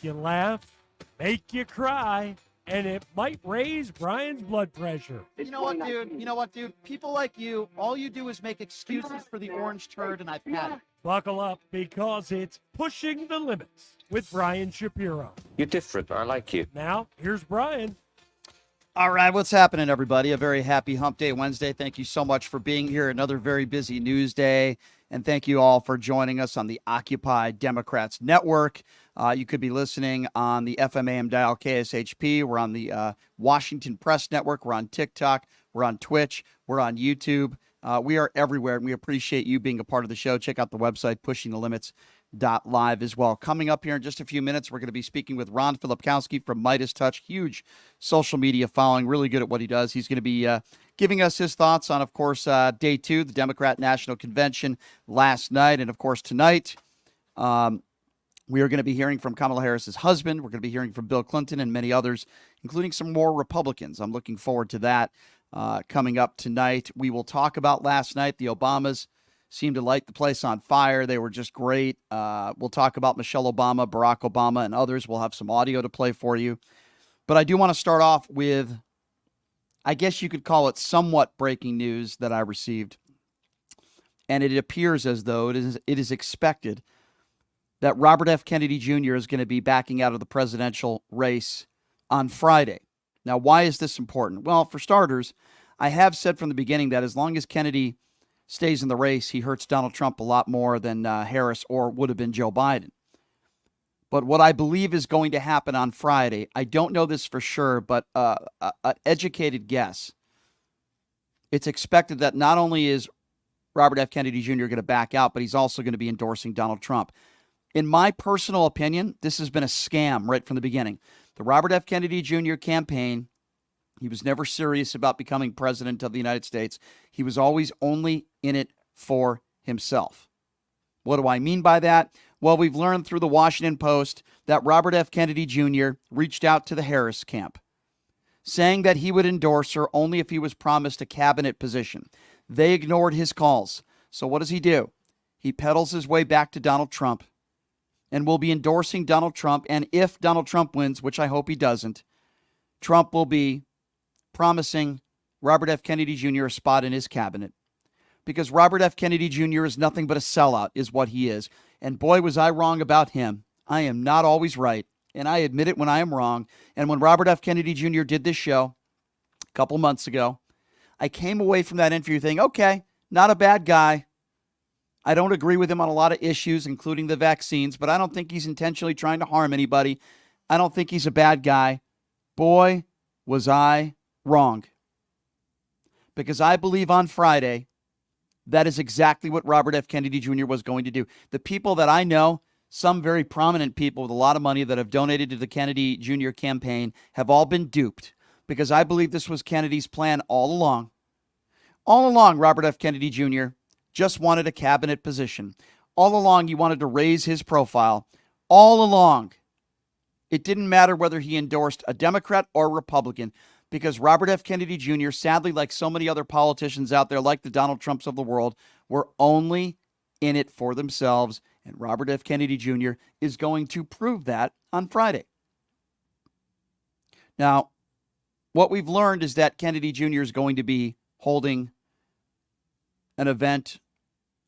you laugh, make you cry, and it might raise Brian's blood pressure. You know what, dude? People like you, all you do is make excuses for the orange turd, and I've had it. Buckle up, because it's Pushing the Limits with Brian Shapiro. You're different. I like you. Now, here's Brian. All right, what's happening, everybody? A very happy Hump Day Wednesday. Thank you so much for being here. Another very busy news day. And thank you all for joining us on the Occupy Democrats Network. You could be listening on the FMAM dial KSHP. We're on the Washington Press Network. We're on TikTok. We're on Twitch. We're on YouTube. We are everywhere, and we appreciate you being a part of the show. Check out the website, pushingthelimits.live as well. Coming up here in just a few minutes, we're going to be speaking with Ron Filipkowski from Meidas Touch. Huge social media following, really good at what he does. He's going to be giving us his thoughts on, of course, day two, the Democrat National Convention last night. And, of course, tonight, we are going to be hearing from Kamala Harris's husband. We're going to be hearing from Bill Clinton and many others, including some more Republicans. I'm looking forward to that coming up tonight. We will talk about last night. The Obamas seemed to light the place on fire. They were just great. We'll talk about Michelle Obama, Barack Obama, and others. We'll have some audio to play for you. But I do want to start off with, I guess you could call it somewhat breaking news that I received. And it appears as though it is expected that Robert F. Kennedy Jr. is going to be backing out of the presidential race on Friday. Now, why is this important? Well, for starters, I have said from the beginning that as long as Kennedy stays in the race, he hurts Donald Trump a lot more than Harris or would have been Joe Biden. But what I believe is going to happen on Friday, I don't know this for sure, but an educated guess, it's expected that not only is Robert F. Kennedy Jr. going to back out, but he's also going to be endorsing Donald Trump. In my personal opinion, this has been a scam right from the beginning. The Robert F. Kennedy Jr. campaign, he was never serious about becoming president of the United States. He was always only in it for himself. What do I mean by that? Well, we've learned through the Washington Post that Robert F. Kennedy Jr. reached out to the Harris camp, saying that he would endorse her only if he was promised a cabinet position. They ignored his calls. So what does he do? He peddles his way back to Donald Trump and will be endorsing Donald Trump. And if Donald Trump wins, which I hope he doesn't, Trump will be promising Robert F. Kennedy Jr. a spot in his cabinet. Because Robert F. Kennedy Jr. is nothing but a sellout, is what he is. And boy, was I wrong about him. I am not always right, and I admit it when I am wrong. And when Robert F. Kennedy Jr. did this show a couple months ago, I came away from that interview thinking, okay, not a bad guy. I don't agree with him on a lot of issues, including the vaccines, but I don't think he's intentionally trying to harm anybody. I don't think he's a bad guy. Boy, was I wrong. Because I believe on Friday, that is exactly what Robert F. Kennedy Jr. was going to do. The people that I know, some very prominent people with a lot of money that have donated to the Kennedy Jr. campaign, have all been duped. Because I believe this was Kennedy's plan all along. All along, Robert F. Kennedy Jr. just wanted a cabinet position. All along, he wanted to raise his profile. All along, it didn't matter whether he endorsed a Democrat or Republican, because Robert F. Kennedy Jr., sadly, like so many other politicians out there, like the Donald Trumps of the world, were only in it for themselves. And Robert F. Kennedy Jr. is going to prove that on Friday. Now, what we've learned is that Kennedy Jr. is going to be holding an event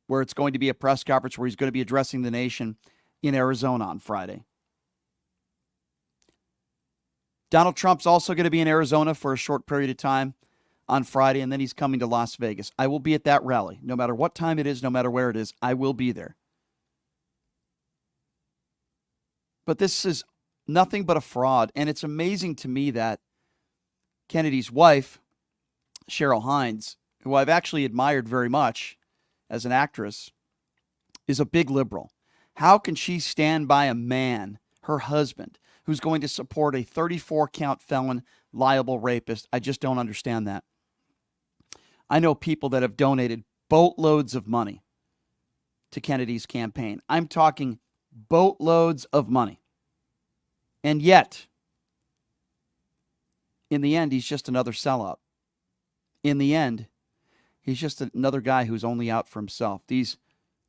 where it's going to be a press conference where he's going to be addressing the nation in Arizona on Friday. Donald Trump's also going to be in Arizona for a short period of time on Friday, and then he's coming to Las Vegas. I will be at that rally. No matter what time it is, no matter where it is, I will be there. But this is nothing but a fraud, and it's amazing to me that Kennedy's wife, Cheryl Hines, who I've actually admired very much as an actress, is a big liberal. How can she stand by a man, her husband, who's going to support a 34-count felon, liable rapist? I just don't understand that. I know people that have donated boatloads of money to Kennedy's campaign. I'm talking boatloads of money. And yet, in the end, he's just another sellout. In the end, he's just another guy who's only out for himself. These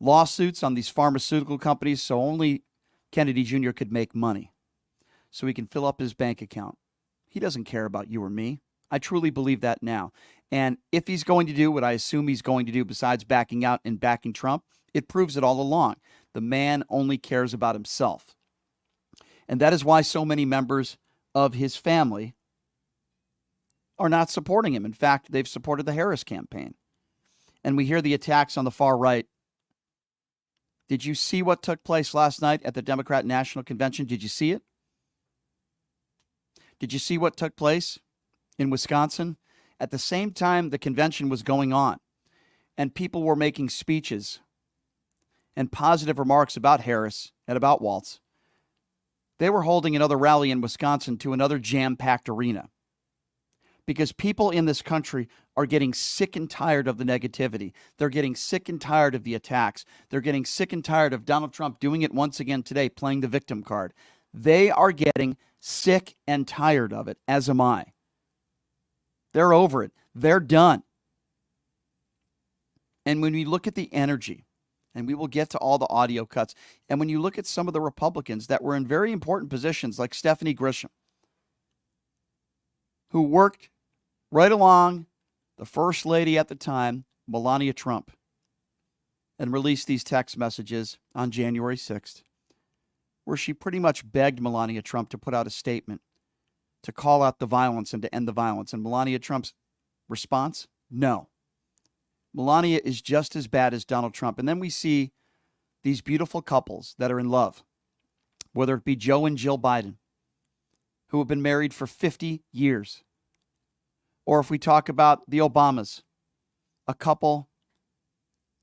lawsuits on these pharmaceutical companies, so only Kennedy Jr. could make money. so he can fill up his bank account. He doesn't care about you or me. I truly believe that now. And if he's going to do what I assume he's going to do besides backing out and backing Trump, it proves it all along. The man only cares about himself. And that is why so many members of his family are not supporting him. In fact, they've supported the Harris campaign. And we hear the attacks on the far right. Did you see what took place last night at the Democrat National Convention? Did you see it? Did you see what took place in Wisconsin? At the same time the convention was going on and people were making speeches and positive remarks about Harris and about Walz, they were holding another rally in Wisconsin to another jam-packed arena because people in this country are getting sick and tired of the negativity. They're getting sick and tired of the attacks. They're getting sick and tired of Donald Trump doing it once again today, playing the victim card. They are getting sick and tired of it, as am I. They're over it. They're done. And when we look at the energy, and we will get to all the audio cuts, and when you look at some of the Republicans that were in very important positions, like Stephanie Grisham, who worked right along the first lady at the time, Melania Trump, and released these text messages on January 6th, where she pretty much begged Melania Trump to put out a statement to call out the violence and to end the violence. And Melania Trump's response, no. Melania is just as bad as Donald Trump. And then we see these beautiful couples that are in love, whether it be Joe and Jill Biden, who have been married for 50 years. Or if we talk about the Obamas, a couple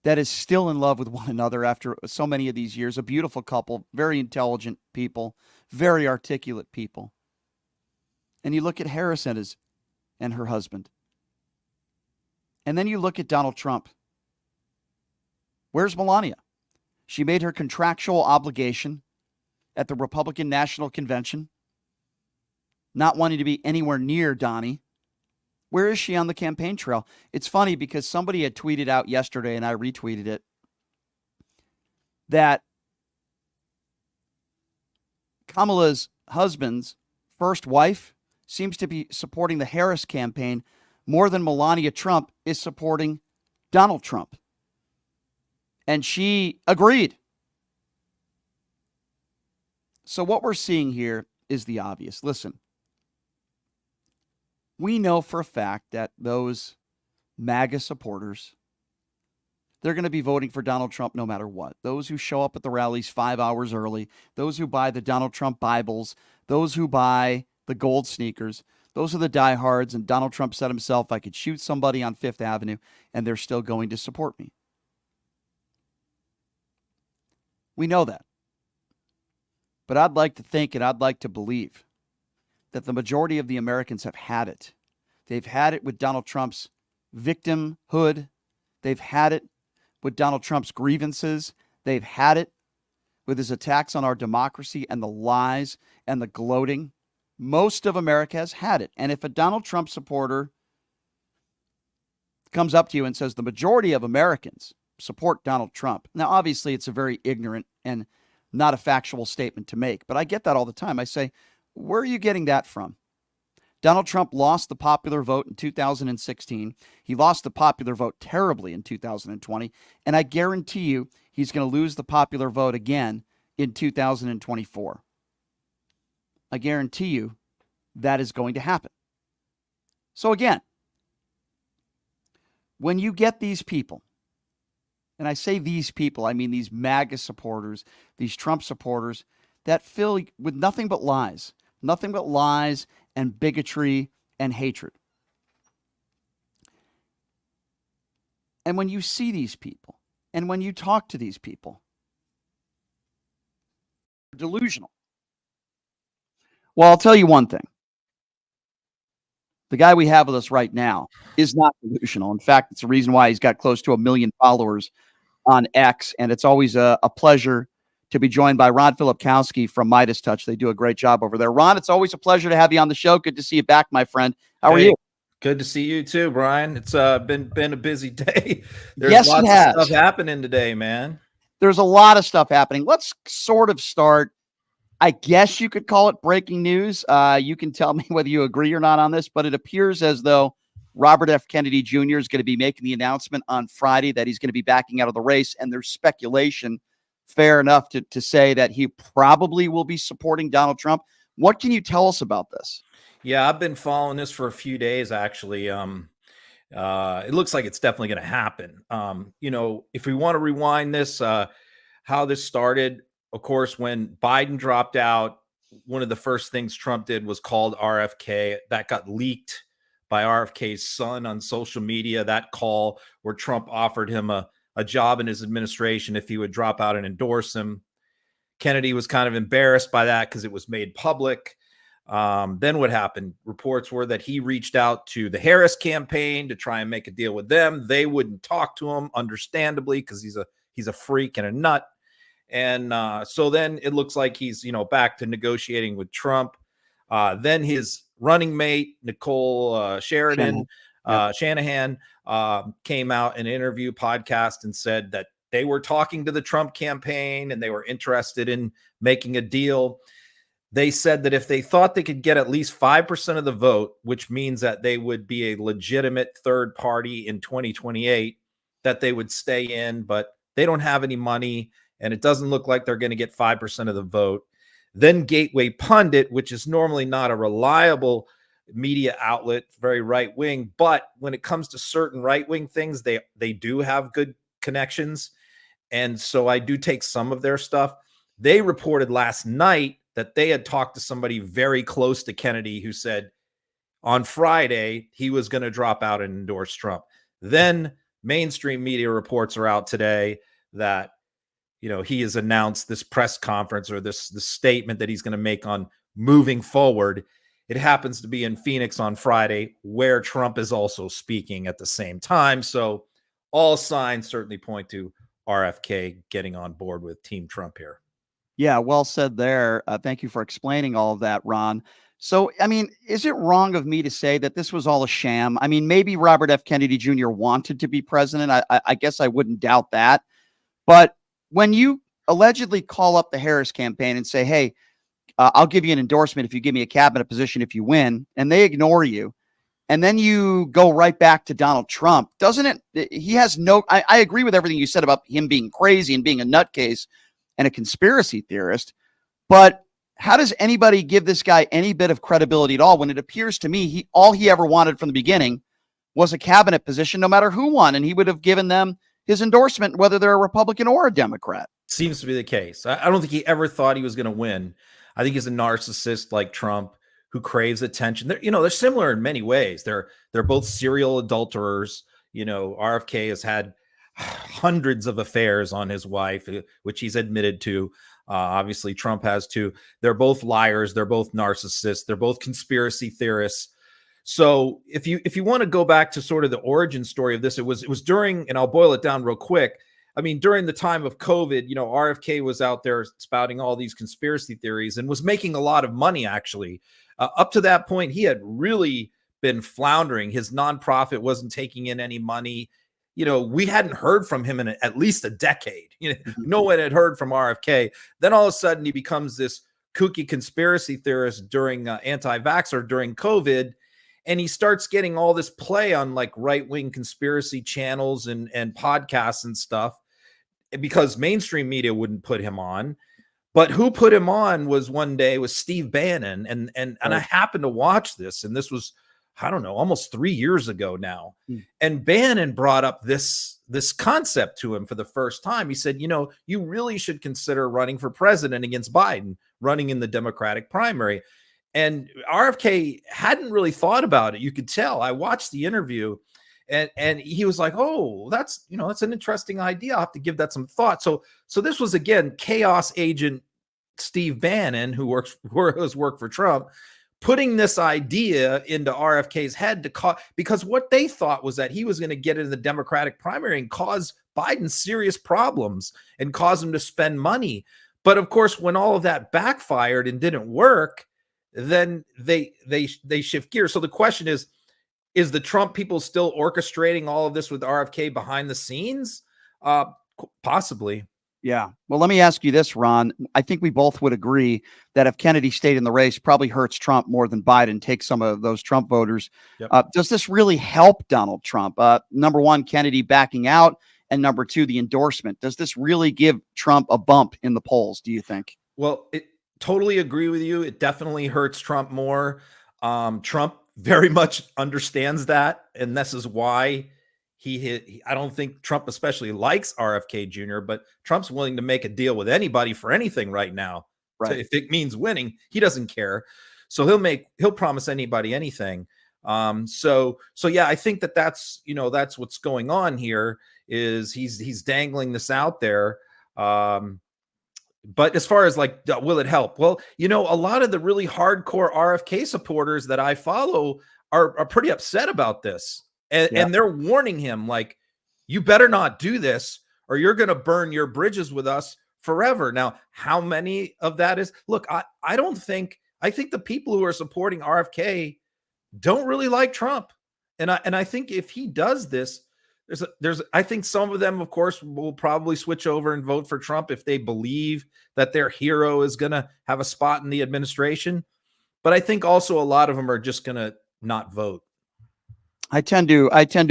that is still in love with one another after so many of these years, a beautiful couple, very intelligent people, very articulate people. And you look at Harris and her husband. And then you look at Donald Trump. Where's Melania? She made her contractual obligation at the Republican National Convention, not wanting to be anywhere near Donnie. Where is she on the campaign trail? It's funny because somebody had tweeted out yesterday, and I retweeted it, that Kamala's husband's first wife seems to be supporting the Harris campaign more than Melania Trump is supporting Donald Trump. And she agreed. So what we're seeing here is the obvious. Listen, we know for a fact that those MAGA supporters, they're going to be voting for Donald Trump no matter what. Those who show up at the rallies 5 hours early, those who buy the Donald Trump Bibles, those who buy the gold sneakers, those are the diehards. And Donald Trump said himself, I could shoot somebody on Fifth Avenue and they're still going to support me. We know that. But I'd like to think and I'd like to believe that the majority of the Americans have had it. They've had it with Donald Trump's victimhood. They've had it with Donald Trump's grievances. They've had it with his attacks on our democracy and the lies and the gloating. Most of America has had it. And if a Donald Trump supporter comes up to you and says the majority of Americans support Donald Trump, now obviously it's a very ignorant and not a factual statement to make, but I get that all the time. I say, where are you getting that from? Donald Trump lost the popular vote in 2016. He lost the popular vote terribly in 2020. And I guarantee you he's going to lose the popular vote again in 2024. I guarantee you that is going to happen. So again, when you get these people, and I say these people, I mean these MAGA supporters, these Trump supporters that fill with nothing but lies and bigotry and hatred. And when you see these people, and when you talk to these people, they're delusional. Well, I'll tell you one thing. The guy we have with us right now is not delusional. In fact, it's the reason why he's got close to 1 million followers on X, and it's always a pleasure to be joined by Ron Filipkowski from Meidas Touch. They do a great job over there. Ron, it's always a pleasure to have you on the show. Good to see you back, my friend. How are you? Good to see you too, Brian. It's been a busy day. There's yes, lots of stuff happening today, man. There's a lot of stuff happening. Let's sort of start I guess you could call it breaking news. You can tell me whether you agree or not on this, but it appears as though Robert F. Kennedy Jr. is going to be making the announcement on Friday that he's going to be backing out of the race. And there's speculation, fair enough, to say that he probably will be supporting Donald Trump. What can you tell us about this? Yeah, I've been following this for a few days, actually. It looks like it's definitely going to happen. If we want to rewind this, how this started, of course, when Biden dropped out, one of the first things Trump did was called RFK. That got leaked by RFK's son on social media, that call where Trump offered him a job in his administration if he would drop out and endorse him. Kennedy was kind of embarrassed by that because it was made public. Then what happened? Reports were that he reached out to the Harris campaign to try and make a deal with them. They wouldn't talk to him, understandably, because he's a freak and a nut. And so then it looks like he's back to negotiating with Trump. Then his running mate Nicole Shanahan came out in an interview podcast and said that they were talking to the Trump campaign and they were interested in making a deal. They said that if they thought they could get at least 5% of the vote, which means that they would be a legitimate third party in 2028, that they would stay in, but they don't have any money and it doesn't look like they're going to get 5% of the vote. Then Gateway Pundit, which is normally not a reliable media outlet, very right wing, but when it comes to certain right wing things, they do have good connections. And so I do take some of their stuff. They reported last night that they had talked to somebody very close to Kennedy who said on Friday he was going to drop out and endorse Trump. Then mainstream media reports are out today that he has announced this press conference or this statement that he's going to make on moving forward. It happens to be in Phoenix on Friday, where Trump is also speaking at the same time. So all signs certainly point to RFK getting on board with Team Trump here. Yeah, well said there. Thank you for explaining all of that, Ron. So, I mean, is it wrong of me to say that this was all a sham? I mean, maybe Robert F. Kennedy Jr. wanted to be president. I guess I wouldn't doubt that. But when you allegedly call up the Harris campaign and say, hey, I'll give you an endorsement if you give me a cabinet position if you win, and they ignore you, and then you go right back to Donald Trump, doesn't it? He has no, I agree with everything you said about him being crazy and being a nutcase and a conspiracy theorist, but how does anybody give this guy any bit of credibility at all when it appears to me all he ever wanted from the beginning was a cabinet position, no matter who won, and he would have given them his endorsement, whether they're a Republican or a Democrat? Seems to be the case. I don't think he ever thought he was going to win. I think he's a narcissist like Trump who craves attention. They're similar in many ways. They're both serial adulterers. RFK has had hundreds of affairs on his wife, which he's admitted to. Obviously, Trump has too. They're both liars. They're both narcissists. They're both conspiracy theorists. So if you want to go back to sort of the origin story of this, it was during, and I'll boil it down real quick. I mean, during the time of COVID, RFK was out there spouting all these conspiracy theories and was making a lot of money, actually. Up to that point, he had really been floundering. His nonprofit wasn't taking in any money. We hadn't heard from him in at least a decade. No one had heard from RFK. Then all of a sudden, he becomes this kooky conspiracy theorist during anti-vaxxer during COVID. And he starts getting all this play on like right-wing conspiracy channels and podcasts and stuff because mainstream media wouldn't put him on. But who put him on was Steve Bannon. And I happened to watch this, and this was, I don't know, almost 3 years ago now. And Bannon brought up this concept to him for the first time. He said, you really should consider running for president against Biden, running in the Democratic primary. And RFK hadn't really thought about it. You could tell. I watched the interview and he was like, oh, that's an interesting idea. I'll have to give that some thought. So this was, again, chaos agent Steve Bannon, who has worked for Trump, putting this idea into RFK's head because what they thought was that he was going to get into the Democratic primary and cause Biden serious problems and cause him to spend money. But of course, when all of that backfired and didn't work, then they shift gears. So the question is the Trump people still orchestrating all of this with RFK behind the scenes? Possibly. Yeah. Well, let me ask you this, Ron. I think we both would agree that if Kennedy stayed in the race, probably hurts Trump more than Biden, takes some of those Trump voters. Yep. Does this really help Donald Trump? Number one, Kennedy backing out, and number two, the endorsement. Does this really give Trump a bump in the polls, do you think? Well, totally agree with you. It definitely hurts Trump more. Trump very much understands that, and this is why I don't think Trump especially likes RFK Jr., but Trump's willing to make a deal with anybody for anything right now. Right. If it means winning, he doesn't care. So he'll promise anybody anything. So yeah, I think that's what's going on here is he's dangling this out there. But as far as like, will it help? Well, a lot of the really hardcore RFK supporters that I follow are pretty upset about this. And they're warning him, like, you better not do this or you're going to burn your bridges with us forever. Now, how many of that is? Look, I think the people who are supporting RFK don't really like Trump. And I think if he does this, I think some of them, of course, will probably switch over and vote for Trump if they believe that their hero is going to have a spot in the administration. But I think also a lot of them are just going to not vote. I tend to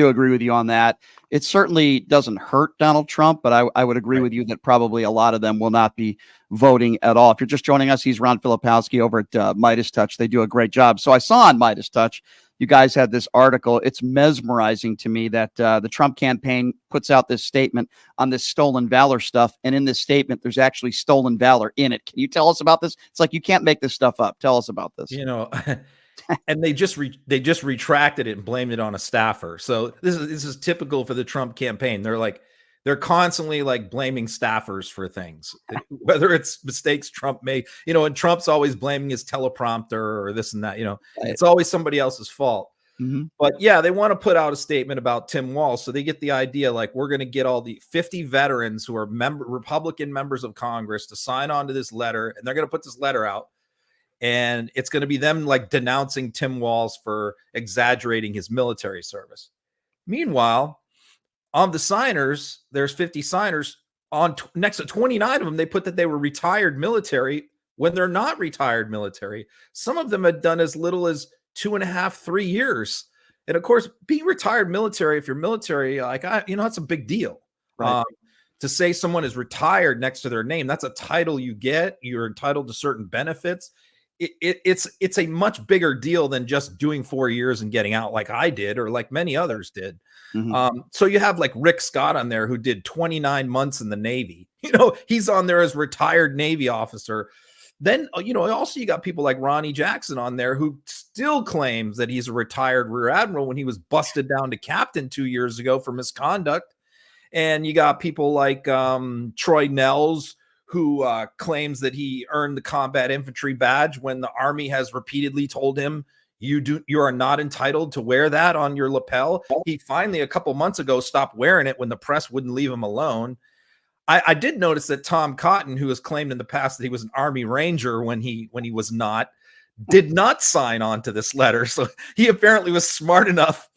agree with you on that. It certainly doesn't hurt Donald Trump, but I would agree with you that probably a lot of them will not be voting at all. If you're just joining us, he's Ron Filipkowski over at Meidas Touch. They do a great job. So I saw on Meidas Touch, you guys had this article. It's mesmerizing to me that the Trump campaign puts out this statement on this stolen valor stuff. And in this statement, there's actually stolen valor in it. Can you tell us about this? It's like, you can't make this stuff up. Tell us about this. And they just retracted it and blamed it on a staffer. So this is typical for the Trump campaign. They're constantly like blaming staffers for things, whether it's mistakes Trump made, and Trump's always blaming his teleprompter or this and that, it's always somebody else's fault. Mm-hmm. But yeah, they want to put out a statement about Tim Walz. So they get the idea, like, we're going to get all the 50 veterans who are Republican members of Congress to sign on to this letter. And they're going to put this letter out. And it's going to be them like denouncing Tim Walz for exaggerating his military service. Meanwhile, on the signers, there's 50 signers. Next to 29 of them, they put that they were retired military when they're not retired military. Some of them had done as little as 2.5, 3 years. And of course, being retired military, if you're military, that's a big deal. Right. To say someone is retired next to their name, that's a title you get. You're entitled to certain benefits. It's a much bigger deal than just doing 4 years and getting out like I did or like many others did. Mm-hmm. So you have like Rick Scott on there who did 29 months in the Navy. He's on there as retired Navy officer. Then, also you got people like Ronnie Jackson on there who still claims that he's a retired rear admiral when he was busted down to captain 2 years ago for misconduct. And you got people like Troy Nels, who claims that he earned the combat infantry badge when the Army has repeatedly told him you are not entitled to wear that on your lapel. He finally, a couple months ago, stopped wearing it when the press wouldn't leave him alone. I did notice that Tom Cotton, who has claimed in the past that he was an Army Ranger when he was not, did not sign on to this letter. So he apparently was smart enough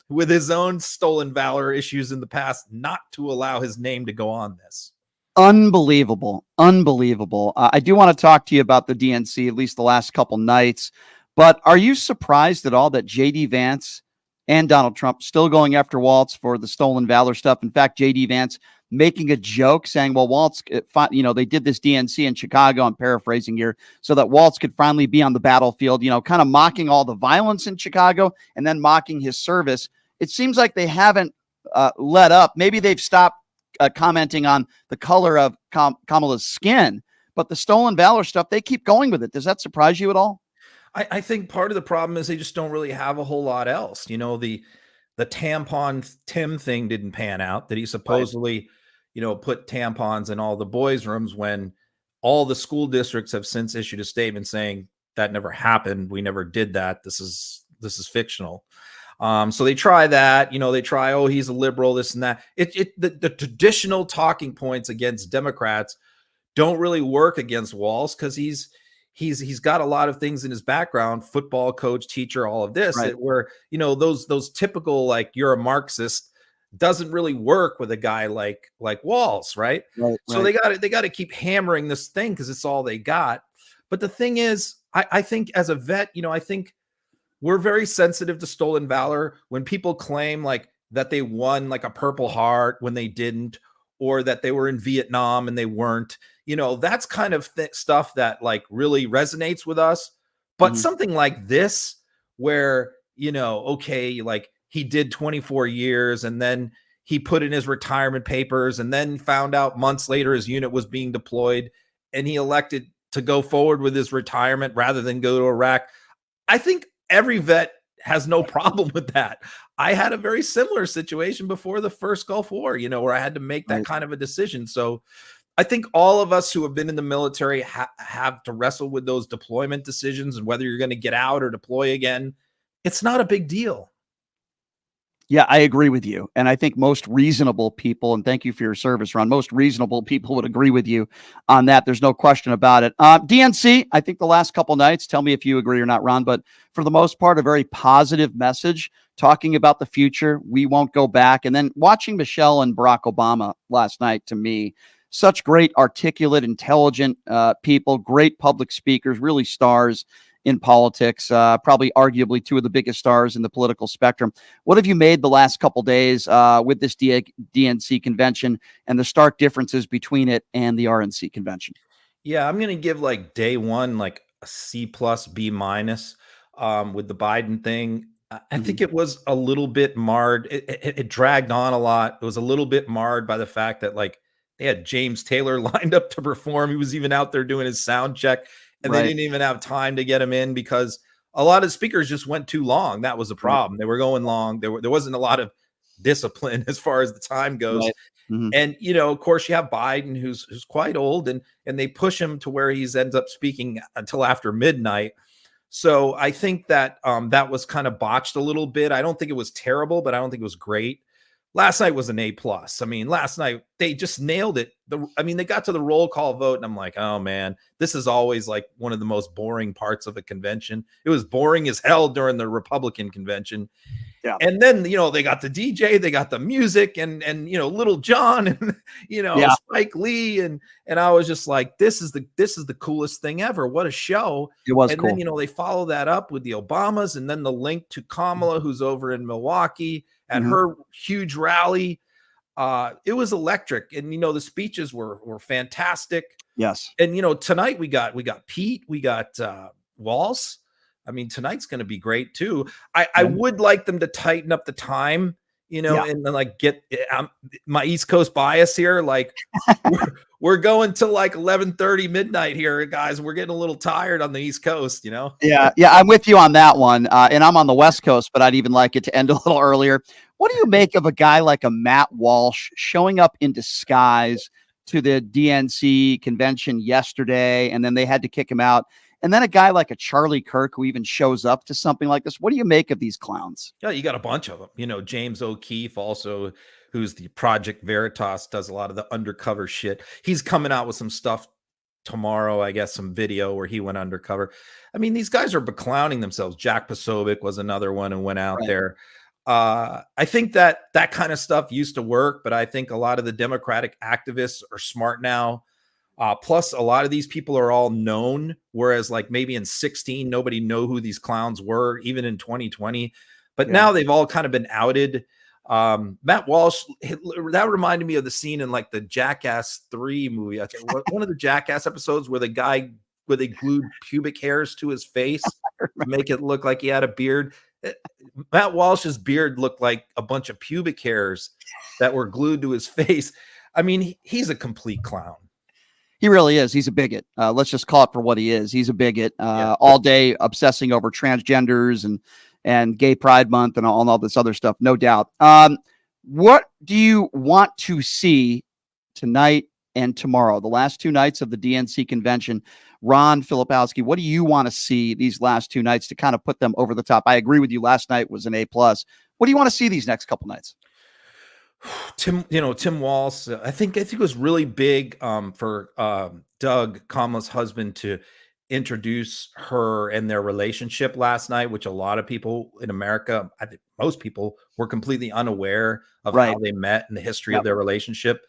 with his own stolen valor issues in the past not to allow his name to go on this. Unbelievable. I do want to talk to you about the DNC, at least the last couple nights. But are you surprised at all that J.D. Vance and Donald Trump still going after Walz for the stolen valor stuff? In fact, J.D. Vance making a joke saying, well, Walz, they did this DNC in Chicago, I'm paraphrasing here, so that Walz could finally be on the battlefield, kind of mocking all the violence in Chicago and then mocking his service. It seems like they haven't let up. Maybe they've stopped commenting on the color of Kamala's skin, but the stolen valor stuff, they keep going with it. Does that surprise you at all? I think part of the problem is they just don't really have a whole lot else. The tampon Tim thing didn't pan out, that he supposedly, put tampons in all the boys' rooms when all the school districts have since issued a statement saying that never happened. We never did that. This is fictional. So they try that, they try, oh, he's a liberal, this and that. The traditional talking points against Democrats don't really work against Walz because he's got a lot of things in his background, football coach, teacher, all of this, right, that where, those typical, like, you're a Marxist doesn't really work with a guy like Walz, right? Right, So right. they got to keep hammering this thing because it's all they got. But the thing is, I think as a vet, I think we're very sensitive to stolen valor. When people claim like that they won like a Purple Heart when they didn't, or that they were in Vietnam and they weren't, that's kind of stuff that like really resonates with us. But something like this, where, okay, like he did 24 years and then he put in his retirement papers and then found out months later his unit was being deployed and he elected to go forward with his retirement rather than go to Iraq. I think every vet has no problem with that. I had a very similar situation before the first Gulf War, where I had to make that kind of a decision. So I think all of us who have been in the military have to wrestle with those deployment decisions and whether you're going to get out or deploy again. It's not a big deal. Yeah, I agree with you. And I think most reasonable people, and thank you for your service, Ron, most reasonable people would agree with you on that. There's no question about it. DNC, I think the last couple nights, tell me if you agree or not, Ron, but for the most part, a very positive message talking about the future. We won't go back. And then watching Michelle and Barack Obama last night, to me, such great, articulate, intelligent people, great public speakers, really stars in politics, probably arguably two of the biggest stars in the political spectrum. What have you made the last couple days with this DNC convention and the stark differences between it and the RNC convention? Yeah, I'm going to give like day one, like a C+, B-, with the Biden thing. I think it was a little bit marred. It dragged on a lot. It was a little bit marred by the fact that like they had James Taylor lined up to perform. He was even out there doing his sound check. And they didn't even have time to get him in because a lot of speakers just went too long. That was a problem. They were going long. There wasn't a lot of discipline as far as the time goes. And, of course, you have Biden, who's quite old, and they push him to where he ends up speaking until after midnight. So I think that that was kind of botched a little bit. I don't think it was terrible, but I don't think it was great. Last night was an A+. I mean, last night they just nailed it. They got to the roll call vote and I'm like, oh man, this is always like one of the most boring parts of a convention. It was boring as hell during the Republican convention. Yeah. And then, they got the DJ, they got the music and Little John and, Spike Lee. And I was just like, this is the coolest thing ever. What a show. It was cool. And then, they follow that up with the Obamas and then the link to Kamala, who's over in Milwaukee at her huge rally. It was electric. And, the speeches were fantastic. Yes. And, tonight we got Pete, we got Walz. I mean, tonight's going to be great too. I would like them to tighten up the time, and then like get my East Coast bias here. Like we're going to like 11:30 midnight here, guys. We're getting a little tired on the East Coast, Yeah. I'm with you on that one. And I'm on the West Coast, but I'd even like it to end a little earlier. What do you make of a guy like a Matt Walsh showing up in disguise to the DNC convention yesterday, and then they had to kick him out? And then a guy like a Charlie Kirk who even shows up to something like this. What do you make of these clowns? Yeah, you got a bunch of them. James O'Keefe also, who's the Project Veritas, does a lot of the undercover shit. He's coming out with some stuff tomorrow, I guess, some video where he went undercover. I mean, these guys are beclowning themselves. Jack Posobiec was another one who went out there. I think that kind of stuff used to work, but I think a lot of the Democratic activists are smart now. Plus, a lot of these people are all known, whereas like maybe in 2016, nobody knew who these clowns were, even in 2020. But now they've all kind of been outed. Matt Walsh, that reminded me of the scene in like the Jackass 3 movie. I think one of the Jackass episodes where they glued pubic hairs to his face to make it look like he had a beard. Matt Walsh's beard looked like a bunch of pubic hairs that were glued to his face. I mean, he's a complete clown. He really is. He's a bigot. Let's just call it for what he is. He's a bigot. All day obsessing over transgenders and Gay Pride Month and all this other stuff, no doubt. What do you want to see tonight and tomorrow, the last two nights of the DNC convention? Ron Filipkowski, what do you want to see these last two nights to kind of put them over the top? I agree with you. Last night was an A+. What do you want to see these next couple nights? Tim Walz, I think it was really big for Doug, Kamala's husband, to introduce her and their relationship last night, which a lot of people in America, I think most people, were completely unaware of how they met and the history of their relationship.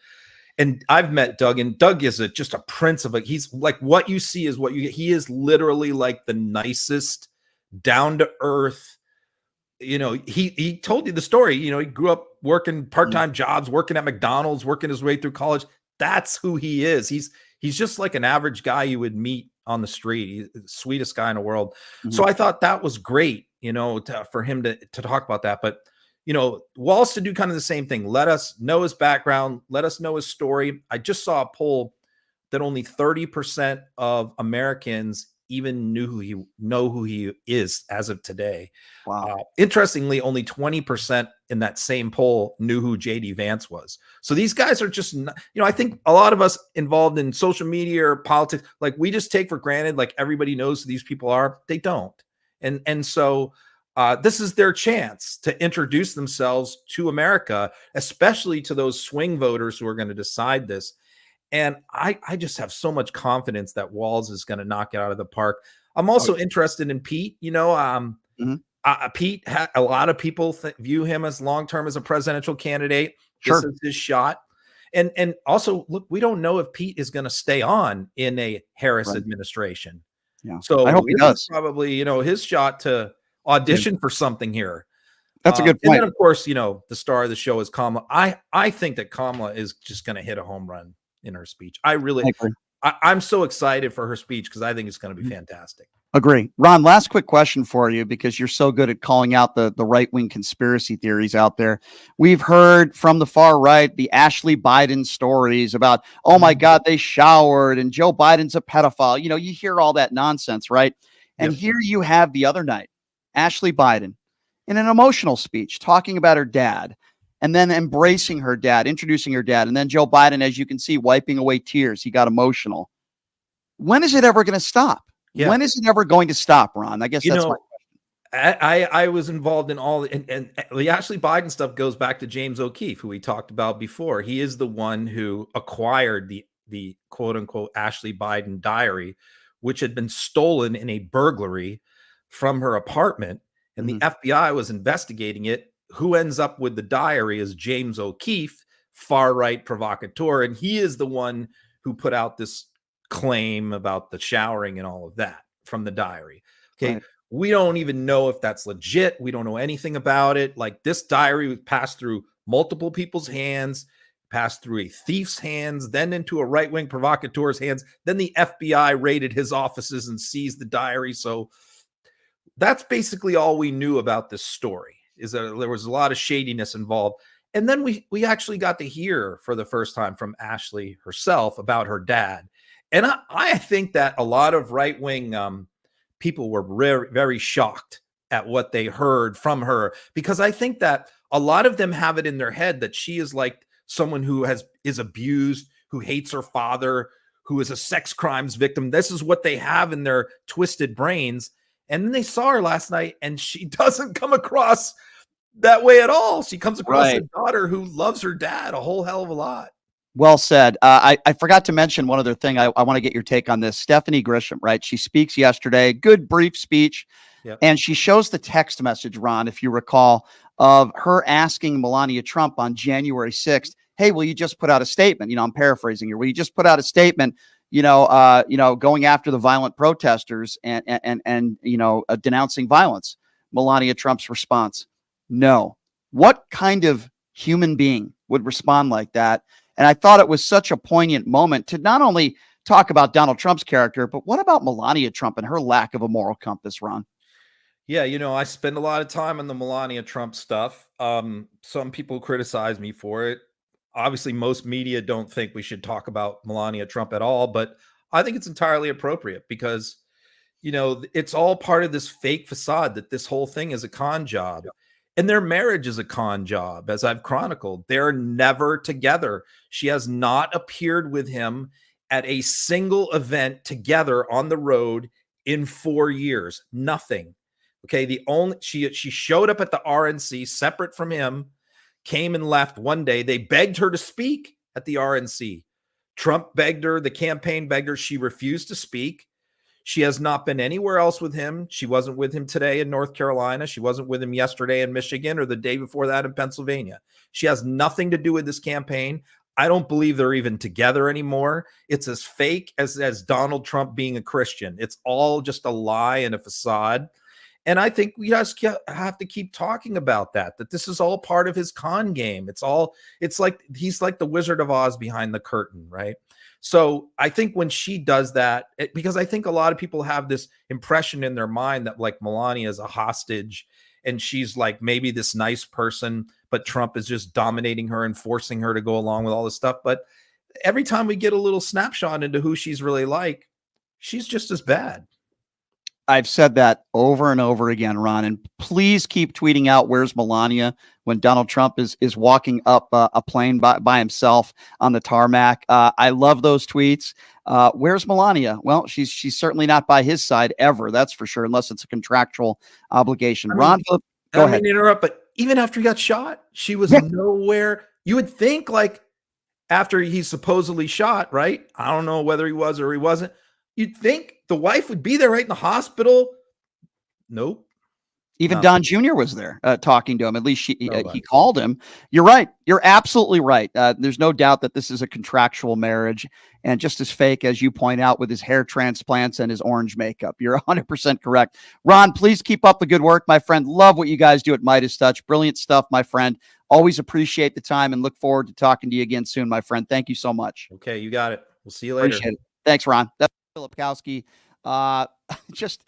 And I've met Doug, and Doug is just a prince of he's like, what you see is what you get. He is literally like the nicest, down to earth. He told you the story. He grew up working part-time jobs, working at McDonald's, working his way through college. That's who he is. He's just like an average guy you would meet on the street. He's the sweetest guy in the world. So I thought that was great, for him to talk about that. But Walz to do kind of the same thing. Let us know his background. Let us know his story. I just saw a poll that only 30% of Americans even know who he is as of today. Wow. Interestingly, only 20% in that same poll knew who JD Vance was. So these guys are just, I think a lot of us involved in social media or politics, like we just take for granted, like everybody knows who these people are. They don't. And so this is their chance to introduce themselves to America, especially to those swing voters who are going to decide this. And I just have so much confidence that Walz is going to knock it out of the park. I'm also interested in Pete. Pete, a lot of people view him as long-term as a presidential candidate. This is his shot. And also, look, we don't know if Pete is going to stay on in a Harris administration. Yeah. So I hope he does. Probably, his shot to audition for something here. That's a good point. And then, of course, the star of the show is Kamala. I think that Kamala is just going to hit a home run in her speech. I'm so excited for her speech because I think it's going to be fantastic. Agree. Ron, last quick question for you, because you're so good at calling out the right-wing conspiracy theories out there. We've heard from the far right the Ashley Biden stories about, oh my God, they showered and Joe Biden's a pedophile. You hear all that nonsense, right? And here you have the other night, Ashley Biden in an emotional speech talking about her dad, and then embracing her dad, introducing her dad. And then Joe Biden, as you can see, wiping away tears. He got emotional. When is it ever going to stop? Yeah. When is it ever going to stop, Ron? I guess that's my question. I was involved in all, and the Ashley Biden stuff goes back to James O'Keefe, who we talked about before. He is the one who acquired the quote unquote Ashley Biden diary, which had been stolen in a burglary from her apartment. And the FBI was investigating it. Who ends up with the diary is James O'Keefe, far-right provocateur. And he is the one who put out this claim about the showering and all of that from the diary. Okay. Right. We don't even know if that's legit. We don't know anything about it. Like, this diary was passed through multiple people's hands, passed through a thief's hands, then into a right-wing provocateur's hands. Then the FBI raided his offices and seized the diary. So that's basically all we knew about this story, is that there was a lot of shadiness involved. And then we actually got to hear for the first time from Ashley herself about her dad. And I think that a lot of right-wing people were very, very shocked at what they heard from her, because I think that a lot of them have it in their head that she is like someone who is abused, who hates her father, who is a sex crimes victim. This is what they have in their twisted brains. And then they saw her last night, and she doesn't come across that way at all. She comes across a daughter who loves her dad a whole hell of a lot. Well said. I forgot to mention one other thing. I want to get your take on this. Stephanie Grisham, right? She speaks yesterday, good brief speech. Yep. And she shows the text message, Ron, if you recall, of her asking Melania Trump on January 6th, hey, will you just put out a statement? I'm paraphrasing here. Will you just put out a statement, going after the violent protesters and denouncing violence? Melania Trump's response, no. What kind of human being would respond like that? And I thought it was such a poignant moment to not only talk about Donald Trump's character, but what about Melania Trump and her lack of a moral compass, Ron? Yeah, I spend a lot of time on the Melania Trump stuff. Some people criticize me for it. Obviously, most media don't think we should talk about Melania Trump at all, but I think it's entirely appropriate because, it's all part of this fake facade that this whole thing is a con job. Yeah. And their marriage is a con job, as I've chronicled. They're never together. She has not appeared with him at a single event together on the road in 4 years. Nothing. Okay. She showed up at the RNC separate from him, came and left one day. They begged her to speak at the RNC. Trump begged her, the campaign begged her. She refused to speak. She has not been anywhere else with him. She wasn't with him today in North Carolina. She wasn't with him yesterday in Michigan or the day before that in Pennsylvania. She has nothing to do with this campaign. I don't believe they're even together anymore. It's as fake as Donald Trump being a Christian. It's all just a lie and a facade. And I think we just have to keep talking about that this is all part of his con game. It's like he's like the Wizard of Oz behind the curtain, right? So I think when she does that, because I think a lot of people have this impression in their mind that like Melania is a hostage and she's like maybe this nice person, but Trump is just dominating her and forcing her to go along with all this stuff. But every time we get a little snapshot into who she's really like, she's just as bad. I've said that over and over again, Ron, and please keep tweeting out where's Melania when Donald Trump is walking up a plane by himself on the tarmac. I love those tweets. Where's Melania? Well, she's certainly not by his side ever. That's for sure, unless it's a contractual obligation. Ron, go ahead. Interrupt, but even after he got shot, she was nowhere. You would think like after he's supposedly shot, right? I don't know whether he was or he wasn't. You'd think the wife would be there right in the hospital. Nope. Even Don Jr. was there talking to him. At least he called him. You're right. You're absolutely right. There's no doubt that this is a contractual marriage and just as fake as you point out with his hair transplants and his orange makeup. You're 100% correct. Ron, please keep up the good work, my friend. Love what you guys do at Meidas Touch. Brilliant stuff, my friend. Always appreciate the time and look forward to talking to you again soon, my friend. Thank you so much. Okay, you got it. We'll see you later. Appreciate it. Thanks, Ron. That's Filipkowski. Just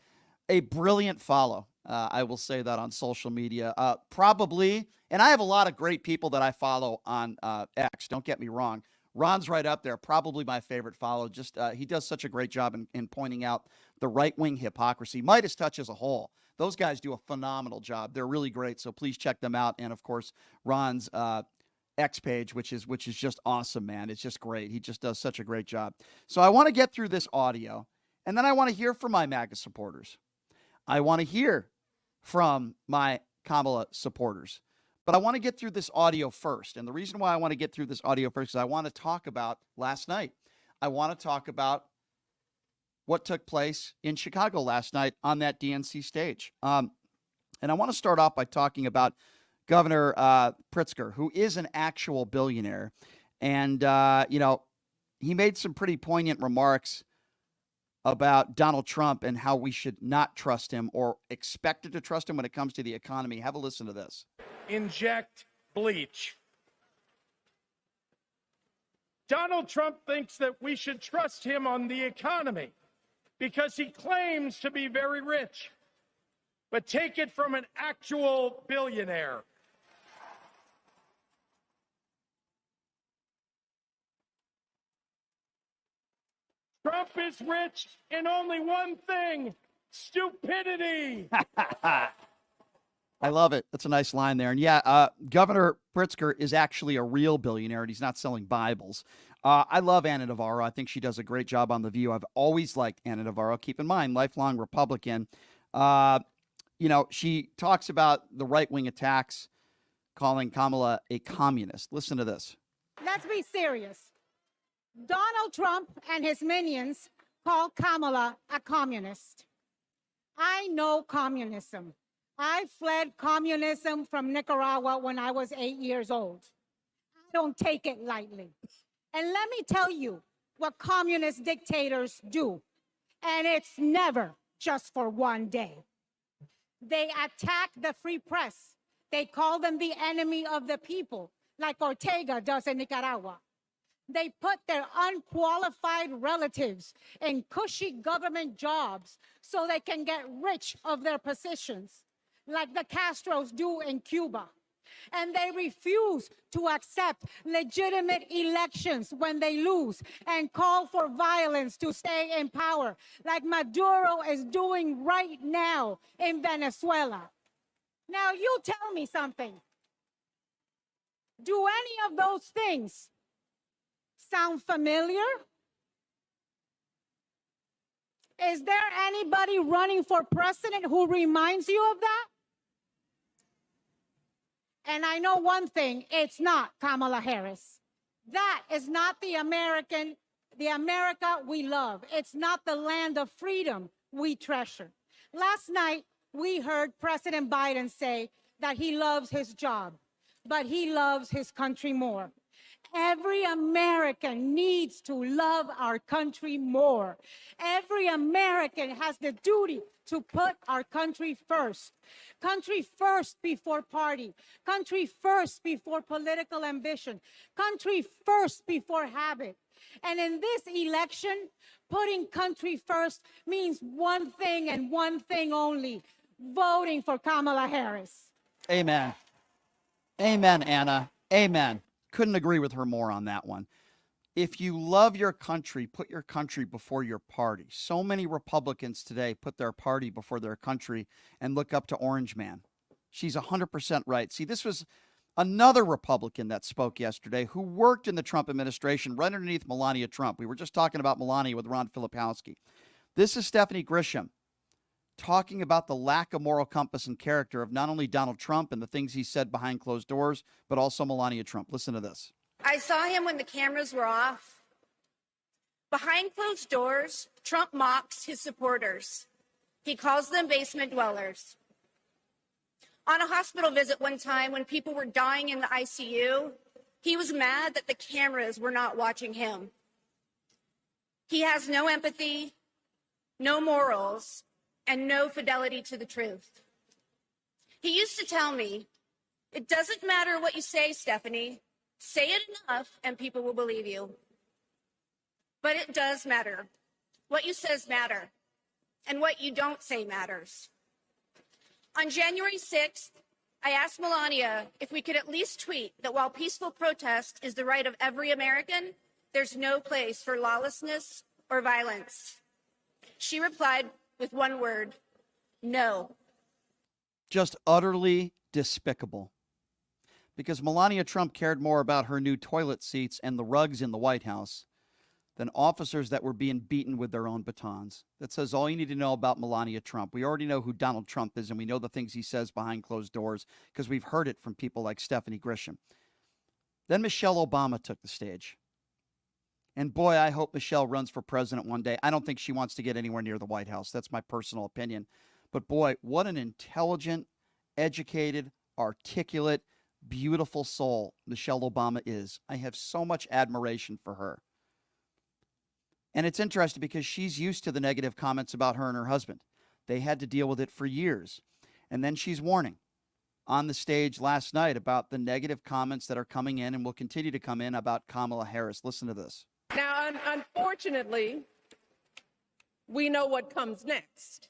a brilliant follow. I will say that on social media. Probably, and I have a lot of great people that I follow on X. Don't get me wrong. Ron's right up there. Probably my favorite follow. Just he does such a great job in pointing out the right-wing hypocrisy. Meidas Touch as a whole. Those guys do a phenomenal job. They're really great. So please check them out. And of course, Ron's X page, which is just awesome, man. It's just great. He just does such a great job. So I want to get through this audio, and then I want to hear from my MAGA supporters. I want to hear from my Kamala supporters. But I want to get through this audio first. And the reason why I want to get through this audio first is I want to talk about last night. I want to talk about what took place in Chicago last night on that DNC stage. And I want to start off by talking about Governor Pritzker, who is an actual billionaire. And, he made some pretty poignant remarks about Donald Trump and how we should not trust him or expected to trust him when it comes to the economy. Have a listen to this. Inject bleach. Donald Trump thinks that we should trust him on the economy because he claims to be very rich. But take it from an actual billionaire. Trump is rich in only one thing: stupidity. I love it. That's a nice line there. And yeah, Governor Pritzker is actually a real billionaire, and he's not selling Bibles. I love Ana Navarro. I think she does a great job on The View. I've always liked Ana Navarro. Keep in mind, lifelong Republican. She talks about the right-wing attacks, calling Kamala a communist. Listen to this. Let's be serious. Donald Trump and his minions call Kamala a communist. I know communism. I fled communism from Nicaragua when I was 8 years old. I don't take it lightly. And let me tell you what communist dictators do. And it's never just for one day. They attack the free press. They call them the enemy of the people, like Ortega does in Nicaragua. They put their unqualified relatives in cushy government jobs so they can get rich of their positions, like the Castros do in Cuba. And they refuse to accept legitimate elections when they lose and call for violence to stay in power, like Maduro is doing right now in Venezuela. Now, you tell me something. Do any of those things sound familiar? Is there anybody running for president who reminds you of that? And I know one thing, it's not Kamala Harris. That is not the American the America we love. It's not the land of freedom we treasure. Last night, we heard President Biden say that he loves his job, but he loves his country more. Every American needs to love our country more. Every American has the duty to put our country first. Country first before party. Country first before political ambition. Country first before habit. And in this election, putting country first means one thing and one thing only: voting for Kamala Harris. Amen. Amen, Anna. Amen. Couldn't agree with her more on that one. If you love your country, put your country before your party. So many Republicans today put their party before their country and look up to Orange Man. She's 100% right. See, this was another Republican that spoke yesterday who worked in the Trump administration right underneath Melania Trump. We were just talking about Melania with Ron Filipkowski. This is Stephanie Grisham talking about the lack of moral compass and character of not only Donald Trump and the things he said behind closed doors, but also Melania Trump. Listen to this. I saw him when the cameras were off. Behind closed doors, Trump mocks his supporters. He calls them basement dwellers. On a hospital visit one time when people were dying in the ICU, he was mad that the cameras were not watching him. He has no empathy, no morals, and no fidelity to the truth. He used to tell me, "It doesn't matter what you say, Stephanie. Say it enough and people will believe you." But it does matter. What you says matter, and what you don't say matters. On January 6th, I asked Melania if we could at least tweet that while peaceful protest is the right of every American, there's no place for lawlessness or violence. She replied with one word: no. Just utterly despicable. Because Melania Trump cared more about her new toilet seats and the rugs in the White House than officers that were being beaten with their own batons. That says all you need to know about Melania Trump. We already know who Donald Trump is, and we know the things he says behind closed doors because we've heard it from people like Stephanie Grisham. Then Michelle Obama took the stage. And boy, I hope Michelle runs for president one day. I don't think she wants to get anywhere near the White House. That's my personal opinion. But boy, what an intelligent, educated, articulate, beautiful soul Michelle Obama is. I have so much admiration for her. And it's interesting because she's used to the negative comments about her and her husband. They had to deal with it for years. And then she's warning on the stage last night about the negative comments that are coming in and will continue to come in about Kamala Harris. Listen to this. Now, unfortunately, we know what comes next.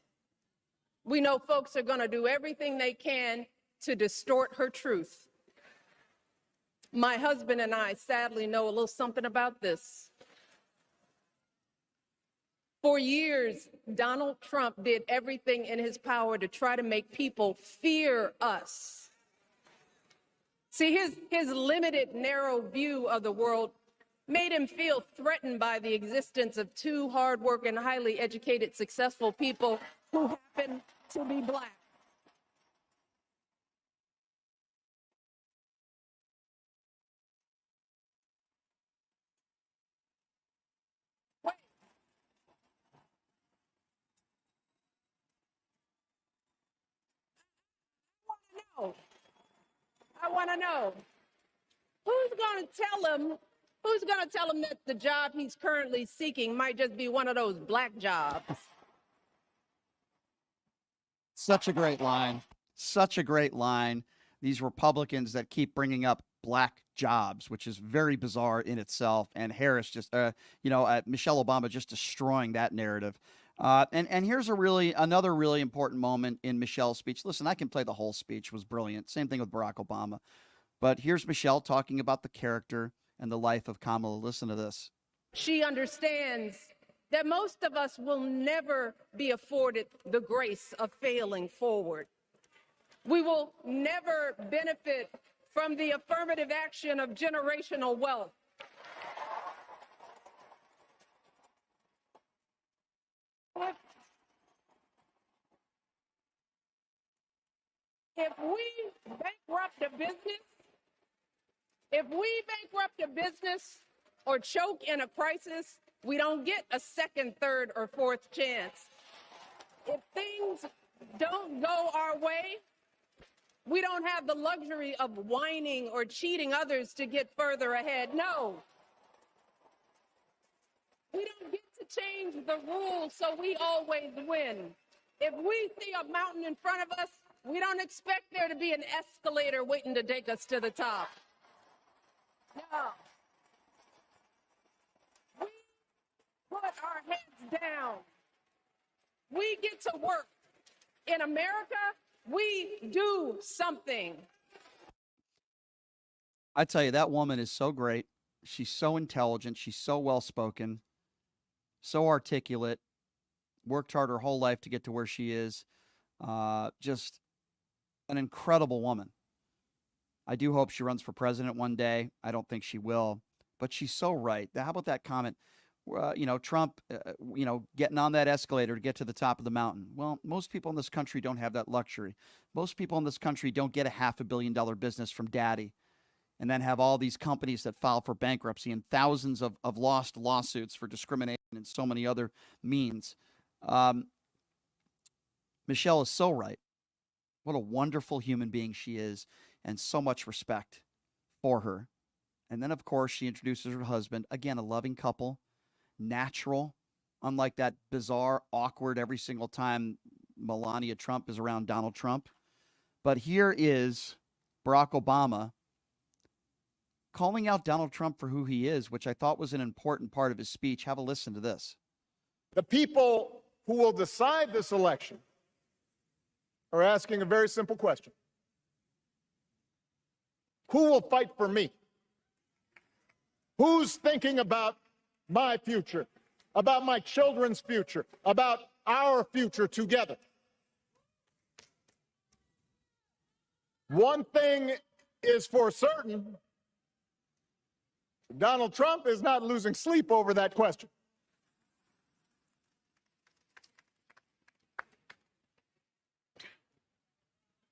We know folks are going to do everything they can to distort her truth. My husband and I sadly know a little something about this. For years, Donald Trump did everything in his power to try to make people fear us. See, his limited, narrow view of the world made him feel threatened by the existence of two hardworking, highly educated, successful people who happen to be Black. Wait. I want to know who's going to tell him that the job he's currently seeking might just be one of those Black jobs. Such a great line. Such a great line. These Republicans that keep bringing up Black jobs, which is very bizarre in itself. And Harris just, Michelle Obama just destroying that narrative. And here's another really important moment in Michelle's speech. Listen, I can play the whole speech. It was brilliant. Same thing with Barack Obama. But here's Michelle talking about the character and the life of Kamala. Listen to this. She understands that most of us will never be afforded the grace of failing forward. We will never benefit from the affirmative action of generational wealth. If we bankrupt a business or choke in a crisis, We don't get a second, third, or fourth chance. If things don't go our way, we don't have the luxury of whining or cheating others to get further ahead. No. We don't get to change the rules so we always win. If we see a mountain in front of us, we don't expect there to be an escalator waiting to take us to the top. No. We put our heads down. We get to work. In America, we do something. I tell you, that woman is so great. She's so intelligent. She's so well-spoken, so articulate, worked hard her whole life to get to where she is. Just an incredible woman. I do hope she runs for president one day. I don't think she will, but she's so right. How about that comment? Trump, getting on that escalator to get to the top of the mountain. Well, most people in this country don't have that luxury. Most people in this country don't get a $500 million business from daddy and then have all these companies that file for bankruptcy and thousands of lost lawsuits for discrimination and so many other means. Michelle is so right. What a wonderful human being she is, and so much respect for her. And then, of course, she introduces her husband. Again, a loving couple. Natural, unlike that bizarre, awkward every single time Melania Trump is around Donald Trump. But here is Barack Obama calling out Donald Trump for who he is, which I thought was an important part of his speech. Have a listen to this. The people who will decide this election are asking a very simple question. Who will fight for me? Who's thinking about my future, about my children's future, about our future together? One thing is for certain, Donald Trump is not losing sleep over that question.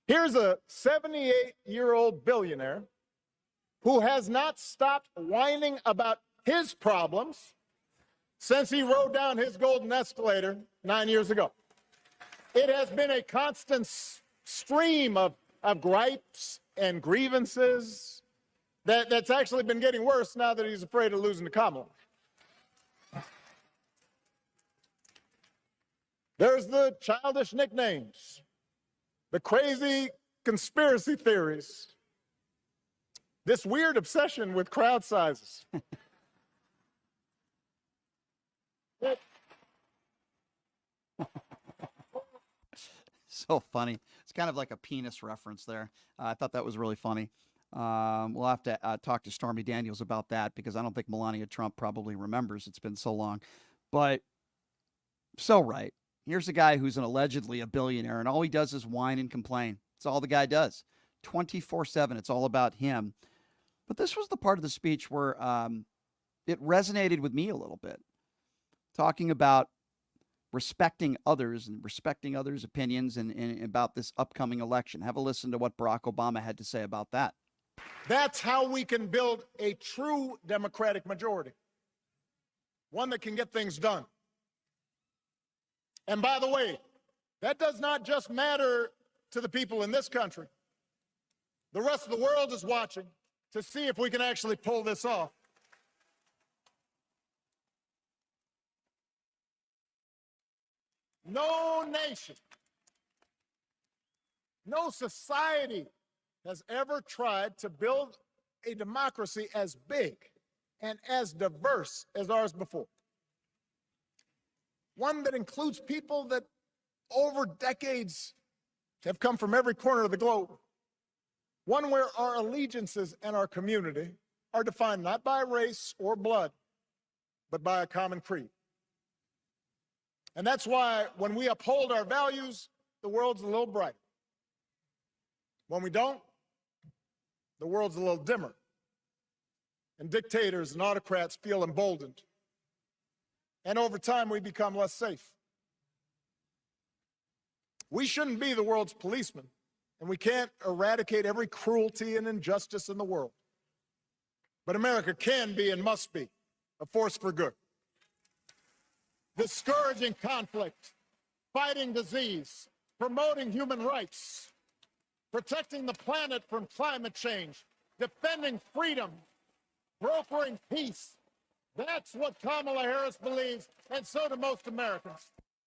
Here's a 78-year-old billionaire who has not stopped whining about his problems since he rode down his golden escalator 9 years ago. It has been a constant stream of gripes and grievances that's actually been getting worse now that he's afraid of losing to Kamala. There's the childish nicknames, the crazy conspiracy theories, this weird obsession with crowd sizes. So funny. It's kind of like a penis reference there. I thought that was really funny. We'll have to talk to Stormy Daniels about that because I don't think Melania Trump probably remembers. It's been so long. But so right. Here's a guy who's allegedly a billionaire, and all he does is whine and complain. That's all the guy does. 24/7. It's all about him. But this was the part of the speech where it resonated with me a little bit. Talking about respecting others and respecting others' opinions and about this upcoming election. Have a listen to what Barack Obama had to say about that. That's how we can build a true Democratic majority, one that can get things done. And by the way, that does not just matter to the people in this country. The rest of the world is watching to see if we can actually pull this off. No nation, no society has ever tried to build a democracy as big and as diverse as ours before. One that includes people that over decades have come from every corner of the globe. One where our allegiances and our community are defined not by race or blood, but by a common creed. And that's why when we uphold our values, the world's a little brighter. When we don't, the world's a little dimmer. And dictators and autocrats feel emboldened. And over time, we become less safe. We shouldn't be the world's policemen, and we can't eradicate every cruelty and injustice in the world. But America can be and must be a force for good. discouraging conflict, fighting disease, promoting human rights, protecting the planet from climate change, defending freedom, brokering peace. That's what Kamala Harris believes, and so do most Americans.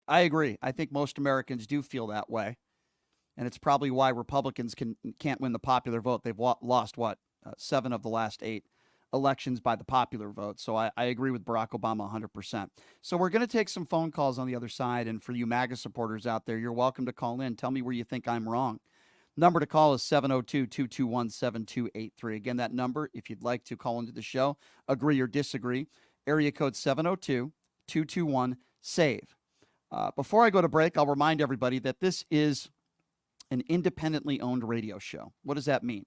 I agree. I think most Americans do feel that way. And it's probably why Republicans can't win the popular vote. They've lost, 7 of the last 8 elections by the popular vote. So I agree with Barack Obama 100%. So we're going to take some phone calls on the other side. And for you MAGA supporters out there, you're welcome to call in. Tell me where you think I'm wrong. Number to call is 702-221-7283. Again, that number, if you'd like to call into the show, agree or disagree, area code 702-221-SAVE. Before I go to break, I'll remind everybody that this is an independently owned radio show. What does that mean?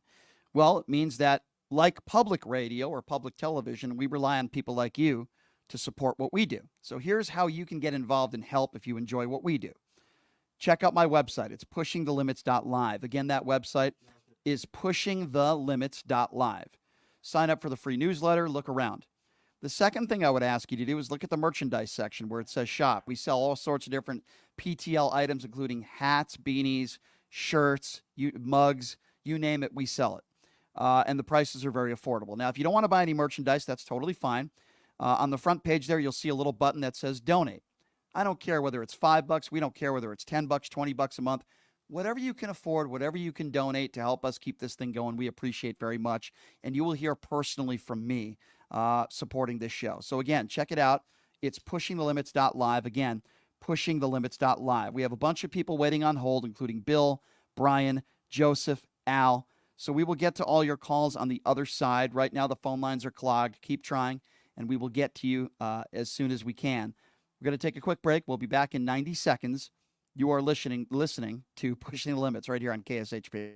Well, it means that like public radio or public television, we rely on people like you to support what we do. So here's how you can get involved and help if you enjoy what we do. Check out my website. It's pushingthelimits.live. Again, that website is pushingthelimits.live. Sign up for the free newsletter. Look around. The second thing I would ask you to do is look at the merchandise section where it says shop. We sell all sorts of different PTL items, including hats, beanies, shirts, mugs, you name it, we sell it. And the prices are very affordable. Now, if you don't want to buy any merchandise, that's totally fine. On the front page there, you'll see a little button that says donate. I don't care whether it's $5. We don't care whether it's $10, $20 a month. Whatever you can afford, whatever you can donate to help us keep this thing going, we appreciate very much. And you will hear personally from me supporting this show. So again, check it out. It's pushingthelimits.live. Again, pushingthelimits.live. We have a bunch of people waiting on hold, including Bill, Brian, Joseph, Al. So we will get to all your calls on the other side. Right now, the phone lines are clogged. Keep trying, and we will get to you as soon as we can. We're going to take a quick break. We'll be back in 90 seconds. You are listening to Pushing the Limits right here on KSHP.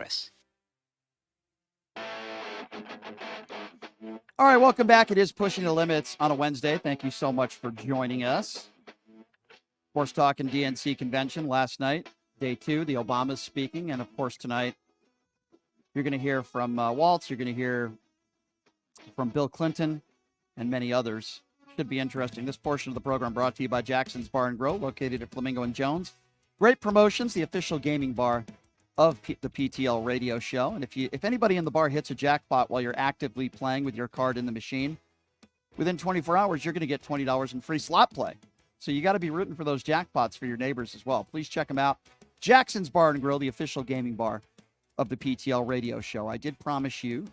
progress. All right, welcome back. It is Pushing the Limits on a Wednesday. Thank you so much for joining us. Of course, talking DNC convention last night, day 2, the Obamas speaking. And, of course, tonight you're going to hear from Waltz. You're going to hear from Bill Clinton and many others. Should be interesting. This portion of the program brought to you by Jackson's Bar and Grill, located at Flamingo and Jones. Great promotions, the official gaming bar of the PTL radio show. And if anybody in the bar hits a jackpot while you're actively playing with your card in the machine, within 24 hours, you're going to get $20 in free slot play. So you got to be rooting for those jackpots for your neighbors as well. Please check them out. Jackson's Bar and Grill, the official gaming bar of the PTL radio show. I did promise you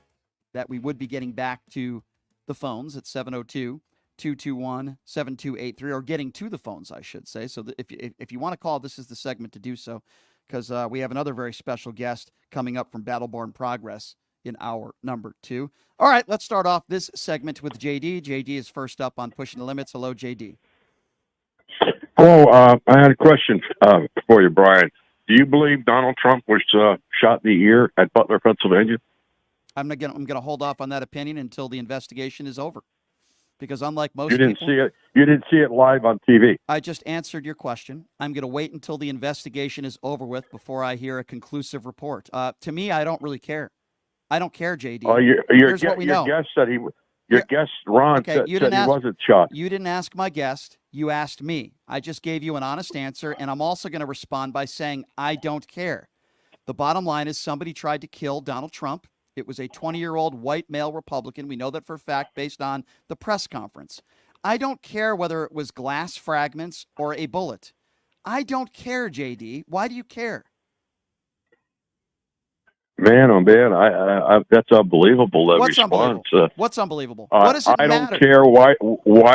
that we would be getting back to the phones at 702-221-7283, or getting to the phones, I should say. So if you want to call, this is the segment to do so, because we have another very special guest coming up from Battleborn Progress in hour number 2. All right, let's start off this segment with JD. JD is first up on Pushing the Limits. Hello, JD. Hello, I had a question for you, Brian. Do you believe Donald Trump was shot in the ear at Butler, Pennsylvania? I'm gonna hold off on that opinion until the investigation is over, because unlike most You didn't people, see it. You didn't see it live on TV. I just answered your question. I'm going to wait until the investigation is over with before I hear a conclusive report. To me, I don't really care. I don't care, JD. Oh, Here's what we know. Your guest said Your guest, Ron, said he wasn't shot. You didn't ask my guest. You asked me. I just gave you an honest answer, and I'm also going to respond by saying I don't care. The bottom line is somebody tried to kill Donald Trump. It was a 20-year-old white male Republican. We know that for a fact based on the press conference. I don't care whether it was glass fragments or a bullet. I don't care, JD. Why do you care? Man, oh man, I that's unbelievable. What's response. Unbelievable? What's unbelievable? What does it matter? I don't care. Why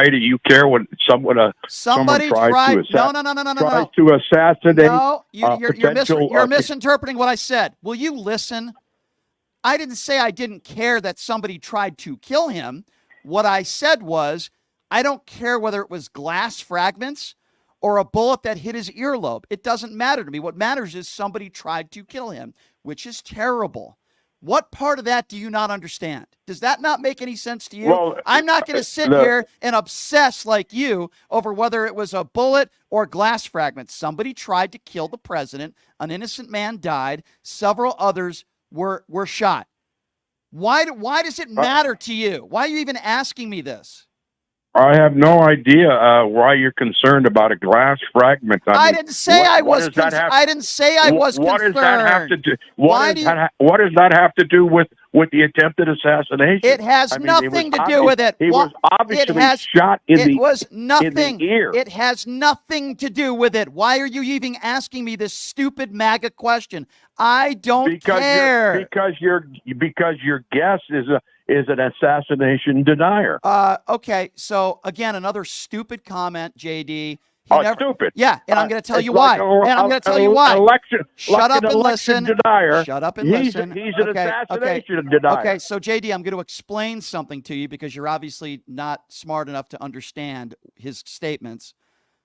do you care when someone somebody tries to to assassinate? No, you're misinterpreting what I said. Will you listen? I didn't say I didn't care that somebody tried to kill him. What I said was I don't care whether it was glass fragments or a bullet that hit his earlobe. It doesn't matter to me. What matters is somebody tried to kill him, which is terrible. What part of that do you not understand? Does that not make any sense to you? Well, I'm not going to sit here and obsess like you over whether it was a bullet or glass fragments. Somebody tried to kill the president. An innocent man died. Several others were shot. Why does it matter to you? Why are you even asking me this? I have no idea why you're concerned about a glass fragment. I didn't say I was concerned. I didn't say I was concerned. What does that have to do? What does that have to do with the attempted assassination? It has nothing to do with it. He was obviously shot in the ear. It has nothing to do with it. Why are you even asking me this stupid MAGA question? I don't care. Because your guess is an assassination denier. Okay, so again, another stupid comment, JD. Stupid. Yeah, and I'm going to tell you why. Shut up and listen. Denier. Shut up and listen. He's an assassination denier. Okay, so JD, I'm going to explain something to you because you're obviously not smart enough to understand his statements.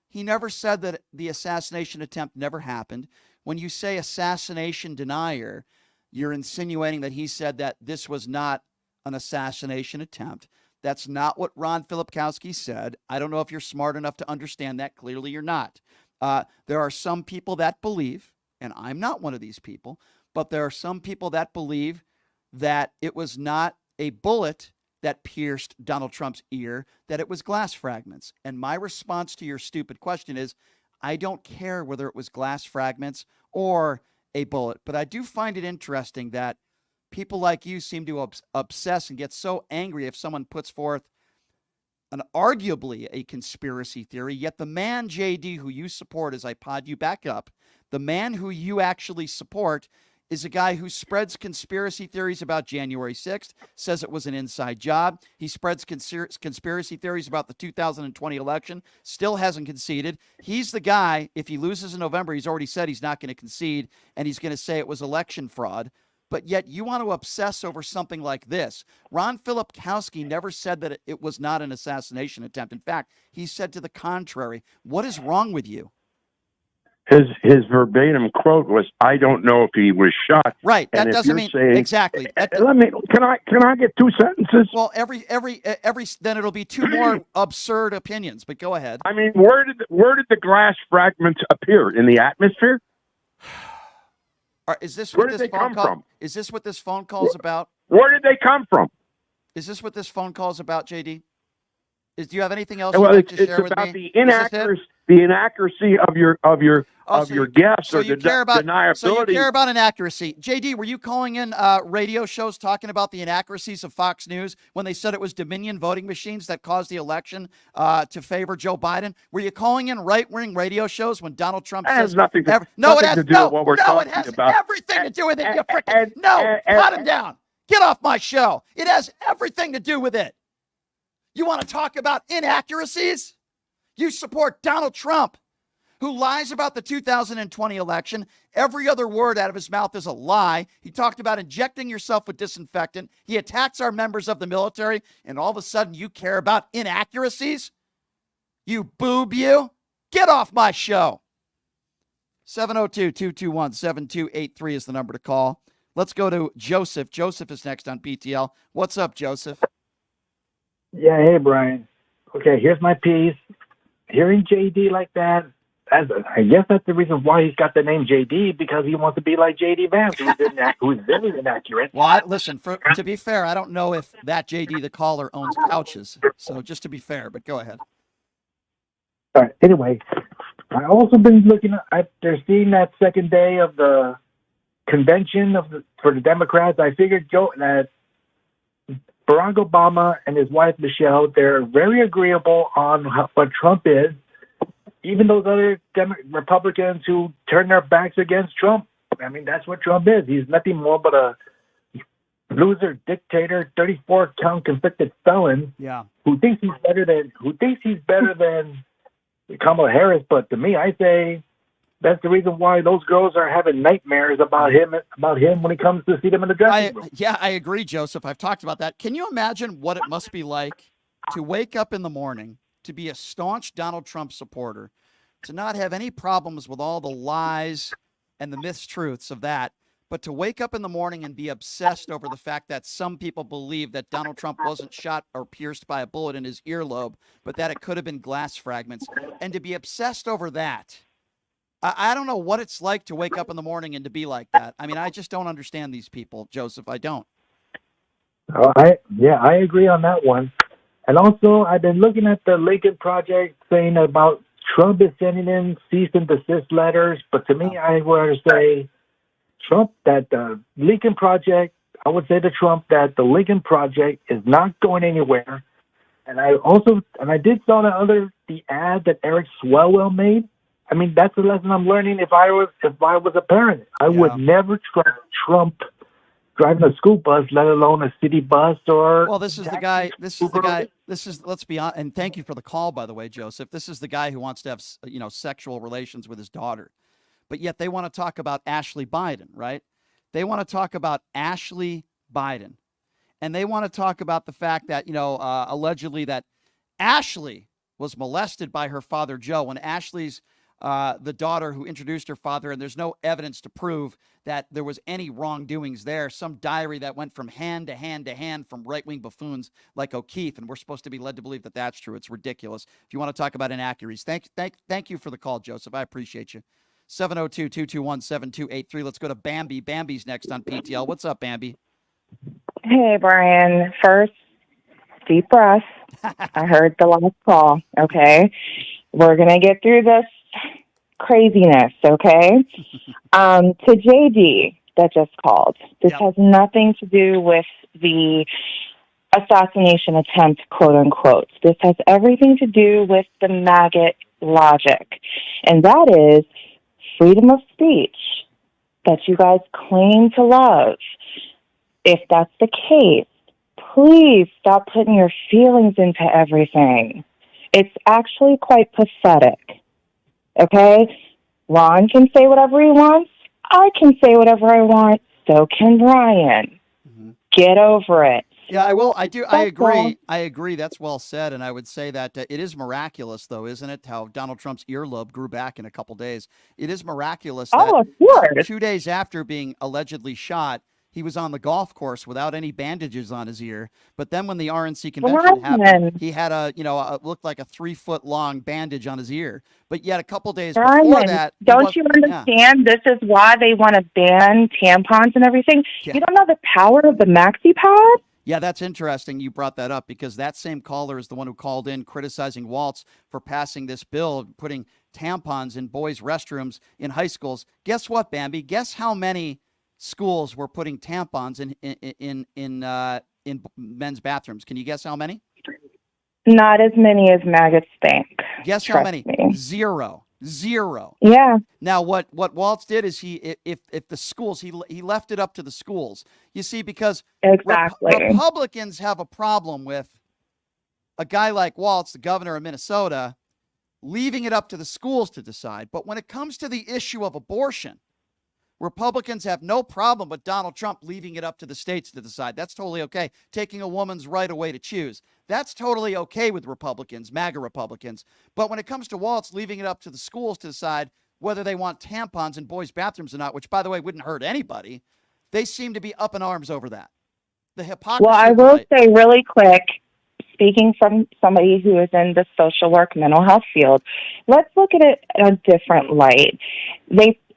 He never said that the assassination attempt never happened. When you say assassination denier, you're insinuating that he said that this was not an assassination attempt. That's not what Ron Filipkowski said. I don't know if you're smart enough to understand that. Clearly you're not. There are some people that believe, and I'm not one of these people, but there are some people that believe that it was not a bullet that pierced Donald Trump's ear, that it was glass fragments. And my response to your stupid question is, I don't care whether it was glass fragments or a bullet, but I do find it interesting that people like you seem to obsess and get so angry if someone puts forth an arguably a conspiracy theory, yet the man, JD, who you support, as I pod you back up, the man who you actually support is a guy who spreads conspiracy theories about January 6th, says it was an inside job. He spreads conspiracy theories about the 2020 election, still hasn't conceded. He's the guy, if he loses in November, he's already said he's not going to concede, and he's going to say it was election fraud. But yet you want to obsess over something like this. Ron Filipkowski never said that it was not an assassination attempt. In fact, he said to the contrary. What is wrong with you? his verbatim quote was, "I don't know if he was shot." Right. That And if doesn't you're mean saying, exactly. Can I get 2 sentences? Well, every then it'll be 2 more absurd opinions. But go ahead. I mean, where did the glass fragments appear in the atmosphere? Is this Where what did this they phone come call? from? Is this what this phone call is about? Where did they come from? Is this what this phone call is about, JD? Do you have anything else Well, you'd like it's to share with about me? the inaccuracy of your guess or the deniability. So you care about inaccuracy. JD, were you calling in radio shows talking about the inaccuracies of Fox News when they said it was Dominion voting machines that caused the election to favor Joe Biden? Were you calling in right-wing radio shows when Donald Trump It says has nothing to, no, it has to do with what we're talking it has about. everything to do with it. You freaking cut him down. Get off my show. It has everything to do with it. You want to talk about inaccuracies? You support Donald Trump, who lies about the 2020 election. Every other word out of his mouth is a lie. He talked about injecting yourself with disinfectant. He attacks our members of the military, and all of a sudden you care about inaccuracies? You boob, you. Get off my show. 702-221-7283 is the number to call. Let's go to Joseph. Joseph is next on PTL. What's up, Joseph? Yeah, hey, Brian. Okay, here's my piece. Hearing JD like that, I guess that's the reason why he's got the name JD, because he wants to be like JD Vance, who's very inaccurate. Well, listen, to be fair, I don't know if that JD, the caller, owns couches. So just to be fair, but go ahead. All right, anyway, I also been looking after seeing that second day of the convention for the Democrats. I figured that Barack Obama and his wife, Michelle, they're very agreeable on what Trump is. Even those other Republicans who turn their backs against Trump. I mean, that's what Trump is. He's nothing more but a loser, dictator, 34-count convicted felon. Yeah. Who thinks he's better than Kamala Harris. But to me, I say that's the reason why those girls are having nightmares about him when he comes to see them in the dressing room. Yeah, I agree, Joseph. I've talked about that. Can you imagine what it must be like to wake up in the morning, to be a staunch Donald Trump supporter, to not have any problems with all the lies and the mistruths of that, but to wake up in the morning and be obsessed over the fact that some people believe that Donald Trump wasn't shot or pierced by a bullet in his earlobe, but that it could have been glass fragments, and to be obsessed over that. I don't know what it's like to wake up in the morning and to be like that. I mean, I just don't understand these people, Joseph. I don't. I agree on that one. And also, I've been looking at the Lincoln Project saying about Trump is sending in cease and desist letters. But to me, I would say Trump, that the Lincoln Project, I would say to Trump that the Lincoln Project is not going anywhere. And I did saw the ad that Eric Swalwell made. I mean, that's the lesson I'm learning. If I was a parent, I would never trust Trump driving a school bus, let alone a city bus or. Well, this is the guy. Let's be honest. And thank you for the call, by the way, Joseph. This is the guy who wants to have, sexual relations with his daughter, but yet they want to talk about Ashley Biden, right? They want to talk about Ashley Biden, and they want to talk about the fact that allegedly that Ashley was molested by her father Joe, when Ashley's the daughter who introduced her father, and there's no evidence to prove that there was any wrongdoings there. Some diary that went from hand to hand to hand from right-wing buffoons like O'Keefe, and we're supposed to be led to believe that that's true. It's ridiculous. If you want to talk about inaccuracies, thank you for the call, Joseph. I appreciate you. 702-221-7283. Let's go to Bambi. Bambi's next on PTL. What's up, Bambi? Hey, Brian. First, deep breath. I heard the last call. Okay. We're going to get through this craziness, okay? To JD that just called, this has nothing to do with the assassination attempt, quote unquote. This has everything to do with the maggot logic, and that is freedom of speech that you guys claim to love. If that's the case, please stop putting your feelings into everything. It's actually quite pathetic. Okay? Ron can say whatever he wants. I can say whatever I want. So can Brian. Mm-hmm. Get over it. Yeah, I will. I do. I That's all. agree. I agree. That's well said. And I would say that it is miraculous, though, isn't it? How Donald Trump's earlobe grew back in a couple days. It is miraculous that Oh, of course. 2 days after being allegedly shot, he was on the golf course without any bandages on his ear. But then when the RNC convention happened, Brian, he had looked like a 3-foot long bandage on his ear. But yet a couple days before that, he don't was- you yeah. understand? This is why they want to ban tampons and everything. Yeah. You don't know the power of the maxi pad? Yeah, that's interesting you brought that up because that same caller is the one who called in criticizing Waltz for passing this bill, putting tampons in boys' restrooms in high schools. Guess what, Bambi? Guess how many schools were putting tampons in men's bathrooms? Can you guess how many? Not as many as maggots think. Guess how Trust many? me. Zero. Yeah. Now, what Waltz did is if the schools, he left it up to the schools. You see, because Exactly. Republicans have a problem with a guy like Waltz, the governor of Minnesota, leaving it up to the schools to decide. But when it comes to the issue of abortion, Republicans have no problem with Donald Trump leaving it up to the states to decide. That's totally okay. Taking a woman's right away to choose. That's totally okay with Republicans, MAGA Republicans. But when it comes to Waltz leaving it up to the schools to decide whether they want tampons in boys' bathrooms or not, which, by the way, wouldn't hurt anybody, they seem to be up in arms over that. The hypocrisy. Well, I will say really quick, speaking from somebody who is in the social work, mental health field, let's look at it in a different light.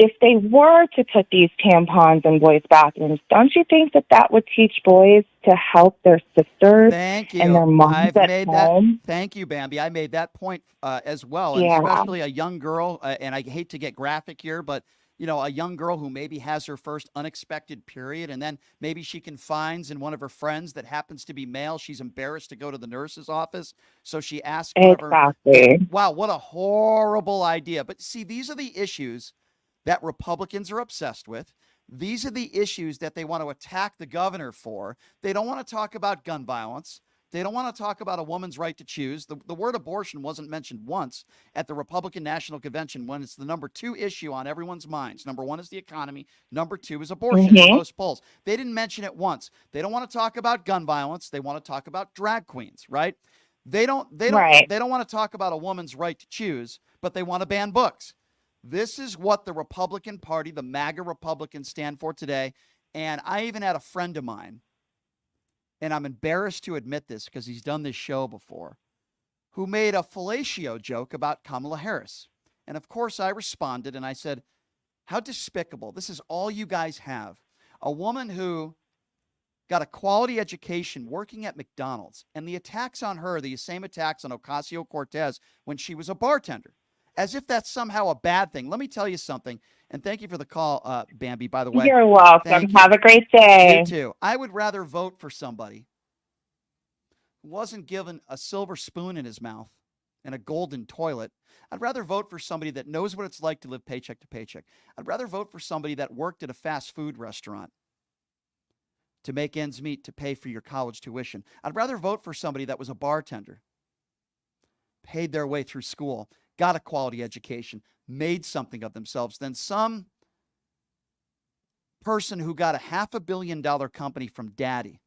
If they were to put these tampons in boys' bathrooms, don't you think that would teach boys to help their sisters Thank you. and their moms I've at made home? that. Thank you, Bambi. I made that point as well, and Yeah. especially a young girl. And I hate to get graphic here, but a young girl who maybe has her first unexpected period, and then maybe she confides in one of her friends that happens to be male. She's embarrassed to go to the nurse's office, so she asks one of her. Exactly. Wow, what a horrible idea! But see, these are the issues that Republicans are obsessed with. These are the issues that they want to attack the governor for. They don't want to talk about gun violence. They don't want to talk about a woman's right to choose. The word abortion wasn't mentioned once at the Republican National Convention when it's the number 2 issue on everyone's minds. Number 1 is the economy. Number 2 is abortion in most polls. They didn't mention it once. They don't want to talk about gun violence. They want to talk about drag queens, right? They don't want to talk about a woman's right to choose, but they want to ban books. This is what the Republican Party, the MAGA Republicans, stand for today. And I even had a friend of mine, and I'm embarrassed to admit this because he's done this show before, who made a fellatio joke about Kamala Harris. And of course, I responded and I said, how despicable. This is all you guys have. A woman who got a quality education working at McDonald's, and the attacks on her, the same attacks on Ocasio-Cortez when she was a bartender, as if that's somehow a bad thing. Let me tell you something, and thank you for the call, Bambi, by the way. You're welcome. Have a great day. You too. I would rather vote for somebody who wasn't given a silver spoon in his mouth and a golden toilet. I'd rather vote for somebody that knows what it's like to live paycheck to paycheck. I'd rather vote for somebody that worked at a fast food restaurant to make ends meet to pay for your college tuition. I'd rather vote for somebody that was a bartender, paid their way through school, got a quality education, made something of themselves, than some person who got a $500 million company from daddy.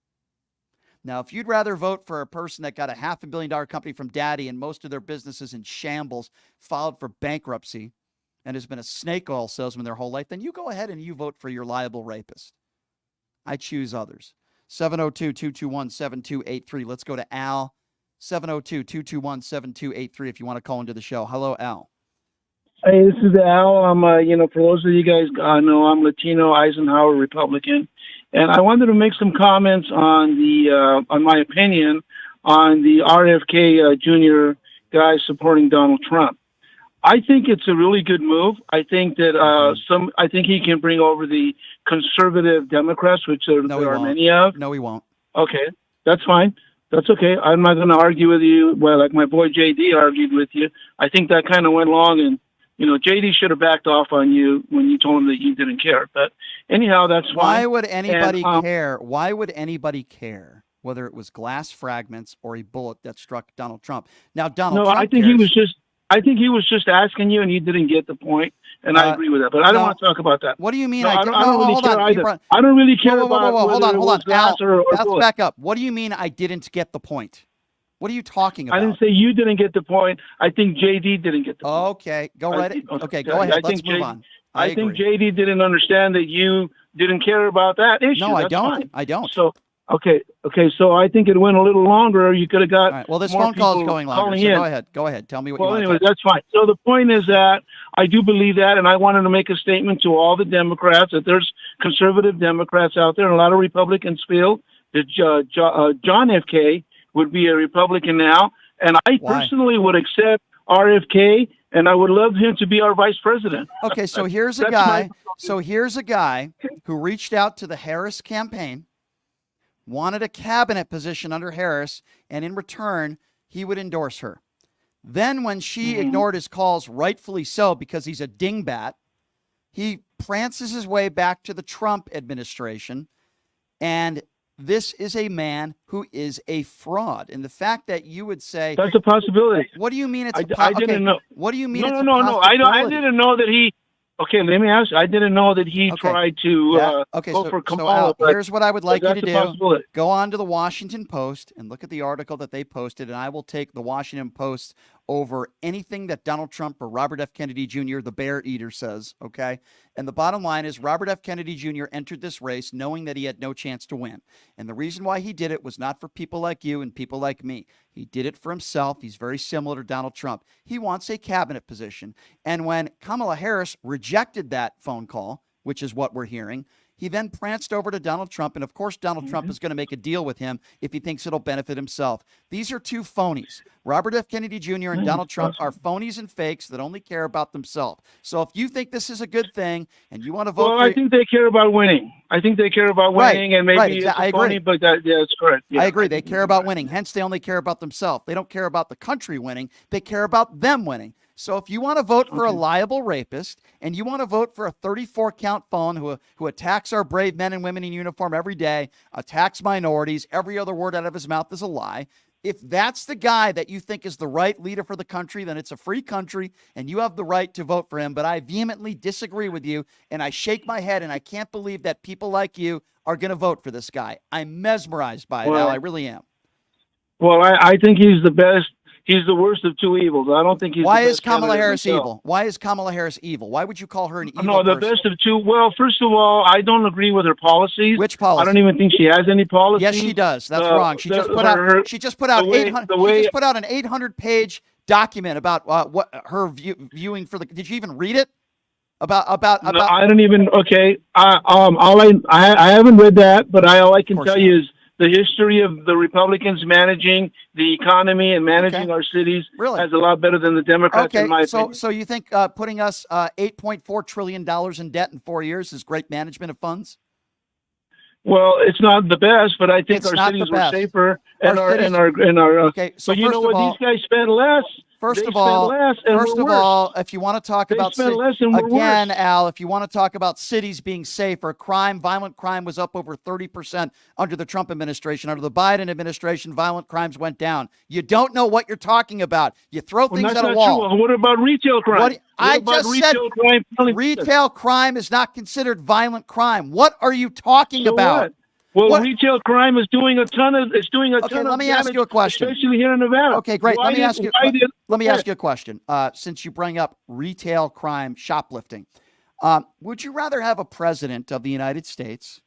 Now, if you'd rather vote for a person that got a $500 million company from daddy and most of their businesses in shambles, filed for bankruptcy, and has been a snake oil salesman their whole life, then you go ahead and you vote for your liable rapist. I choose others. 702-221-7283. Let's go to Al. 702-221-7283 if you want to call into the show. Hello, Al. Hey, this is Al. I'm, for those of you guys know, I'm Latino, Eisenhower Republican, and I wanted to make some comments on my opinion on the RFK Jr. guy supporting Donald Trump. I think it's a really good move. I think that I think he can bring over the conservative Democrats, which there are many of. No, he won't. Okay, that's fine. That's okay. I'm not going to argue with you. Well, like my boy JD argued with you. I think that kind of went long, and JD should have backed off on you when you told him that you didn't care. But anyhow, that's fine. Why would anybody care? Why would anybody care whether it was glass fragments or a bullet that struck Donald Trump? Now, Donald Trump I think he was just asking you, and you didn't get the point. and I agree with that. But I don't want to talk about that. What do you mean? No, I don't really hold care on. either. I don't really care Whoa, about hold whether on, it was glass Al, or let's bullet. back up. What do you mean I didn't get the point? What are you talking about? I didn't say you didn't get the point. I think JD didn't get the point. Okay, go ahead. Go ahead. Let's move on. I think JD didn't understand that you didn't care about that issue. No, I That's don't. fine. I don't. So, okay. So I think it went a little longer. You could have got. All right. Well, this more phone call is people going longer. calling So in. go ahead. Tell me what Well, you want anyway, to say. that's fine. So the point is that I do believe that, and I wanted to make a statement to all the Democrats that there's conservative Democrats out there, and a lot of Republicans feel that John F. K. would be a Republican now, and I personally would accept RFK, and I would love him to be our vice president. Okay, so here's a guy. So here's a guy who reached out to the Harris campaign, wanted a cabinet position under Harris, and in return, he would endorse her. Then when she ignored his calls, rightfully so, because he's a dingbat, he prances his way back to the Trump administration. And this is a man who is a fraud. And the fact that you would say... That's a possibility. What do you mean it's I didn't know. What do you mean No. I didn't know that he... Okay, let me ask you. I didn't know that he tried to go for Kamala. So here's what I would like you to do. Possibility. Go on to the Washington Post and look at the article that they posted, and I will take the Washington Post over anything that Donald Trump or Robert F. Kennedy Jr., the bear eater, says, okay? And the bottom line is Robert F. Kennedy Jr. entered this race knowing that he had no chance to win. And the reason why he did it was not for people like you and people like me. He did it for himself. He's very similar to Donald Trump. He wants a cabinet position. And when Kamala Harris rejected that phone call, which is what we're hearing, he then pranced over to Donald Trump. And of course, Donald Trump is going to make a deal with him if he thinks it'll benefit himself. These are two phonies. Robert F. Kennedy Jr. and Donald Trump are phonies and fakes that only care about themselves. So if you think this is a good thing and you want to vote I think they care about winning. I think they care about winning, and maybe it's I phony, agree. but that's correct. Yeah. I agree. They care about winning. Hence, they only care about themselves. They don't care about the country winning. They care about them winning. So if you want to vote for a liable rapist and you want to vote for a 34-count phone who attacks our brave men and women in uniform every day, attacks minorities, every other word out of his mouth is a lie. If that's the guy that you think is the right leader for the country, then it's a free country and you have the right to vote for him. But I vehemently disagree with you, and I shake my head, and I can't believe that people like you are going to vote for this guy. I'm mesmerized by it, Al. I really am. Well, I think he's the best. He's the worst of two evils. I don't think he's. Why the is best Kamala Harris himself. evil? Why is Kamala Harris evil? Why would you call her an evil No, the person? best of two. Well, first of all, I don't agree with her policies. Which policy? I don't even think she has any policies. Yes, she does. That's wrong. She just put out. She just put out 800. She just put out an 800-page document about what her viewing for the. Did you even read it? About. No, I don't even. Okay. I haven't read that, but all I can tell you is the history of the Republicans managing the economy and managing our cities is a lot better than the Democrats, in my opinion. So you think putting us $8.4 trillion in debt in 4 years is great management of funds? Well, it's not the best, but I think our cities were safer and our. Okay, so but you know what? These guys spend less. First of all, if you want to talk about again, Al, if you want to talk about cities being safer, violent crime was up over 30% under the Trump administration. Under the Biden administration, violent crimes went down. You don't know what you're talking about. You throw things at a wall. True. What about retail crime? I just said retail crime is not considered violent crime. What are you talking about? Well, retail crime is doing a ton of. Let me ask you a question. Especially here in Nevada. Okay, great. Let me ask you a question. Since you bring up retail crime, shoplifting, would you rather have a president of the United States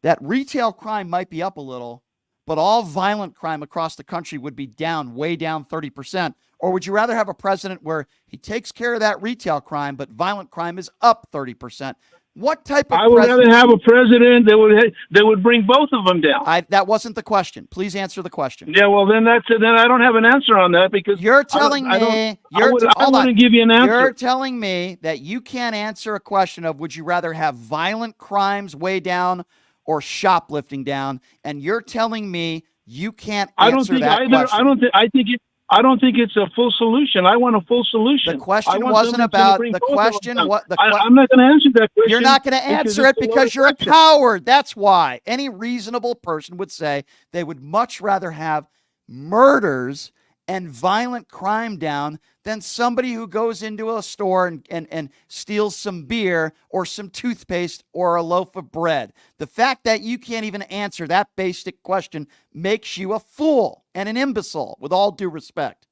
that retail crime might be up a little, but all violent crime across the country would be down, way down 30%? Or would you rather have a president where he takes care of that retail crime, but violent crime is up 30%? What type of? I would rather have a president that would bring both of them down. That wasn't the question. Please answer the question. Yeah, well then I don't have an answer on that because you're telling me I wouldn't give you an answer. You're telling me that you can't answer a question of would you rather have violent crimes way down or shoplifting down, and you're telling me you can't answer that question. I don't think it's a full solution. I want a full solution. The question wasn't about the question. I'm not going to answer that question. You're not going to answer it because you're a coward. That's why. Any reasonable person would say they would much rather have murders and violent crime down than somebody who goes into a store and steals some beer or some toothpaste or a loaf of bread. The fact that you can't even answer that basic question makes you a fool and an imbecile, with all due respect.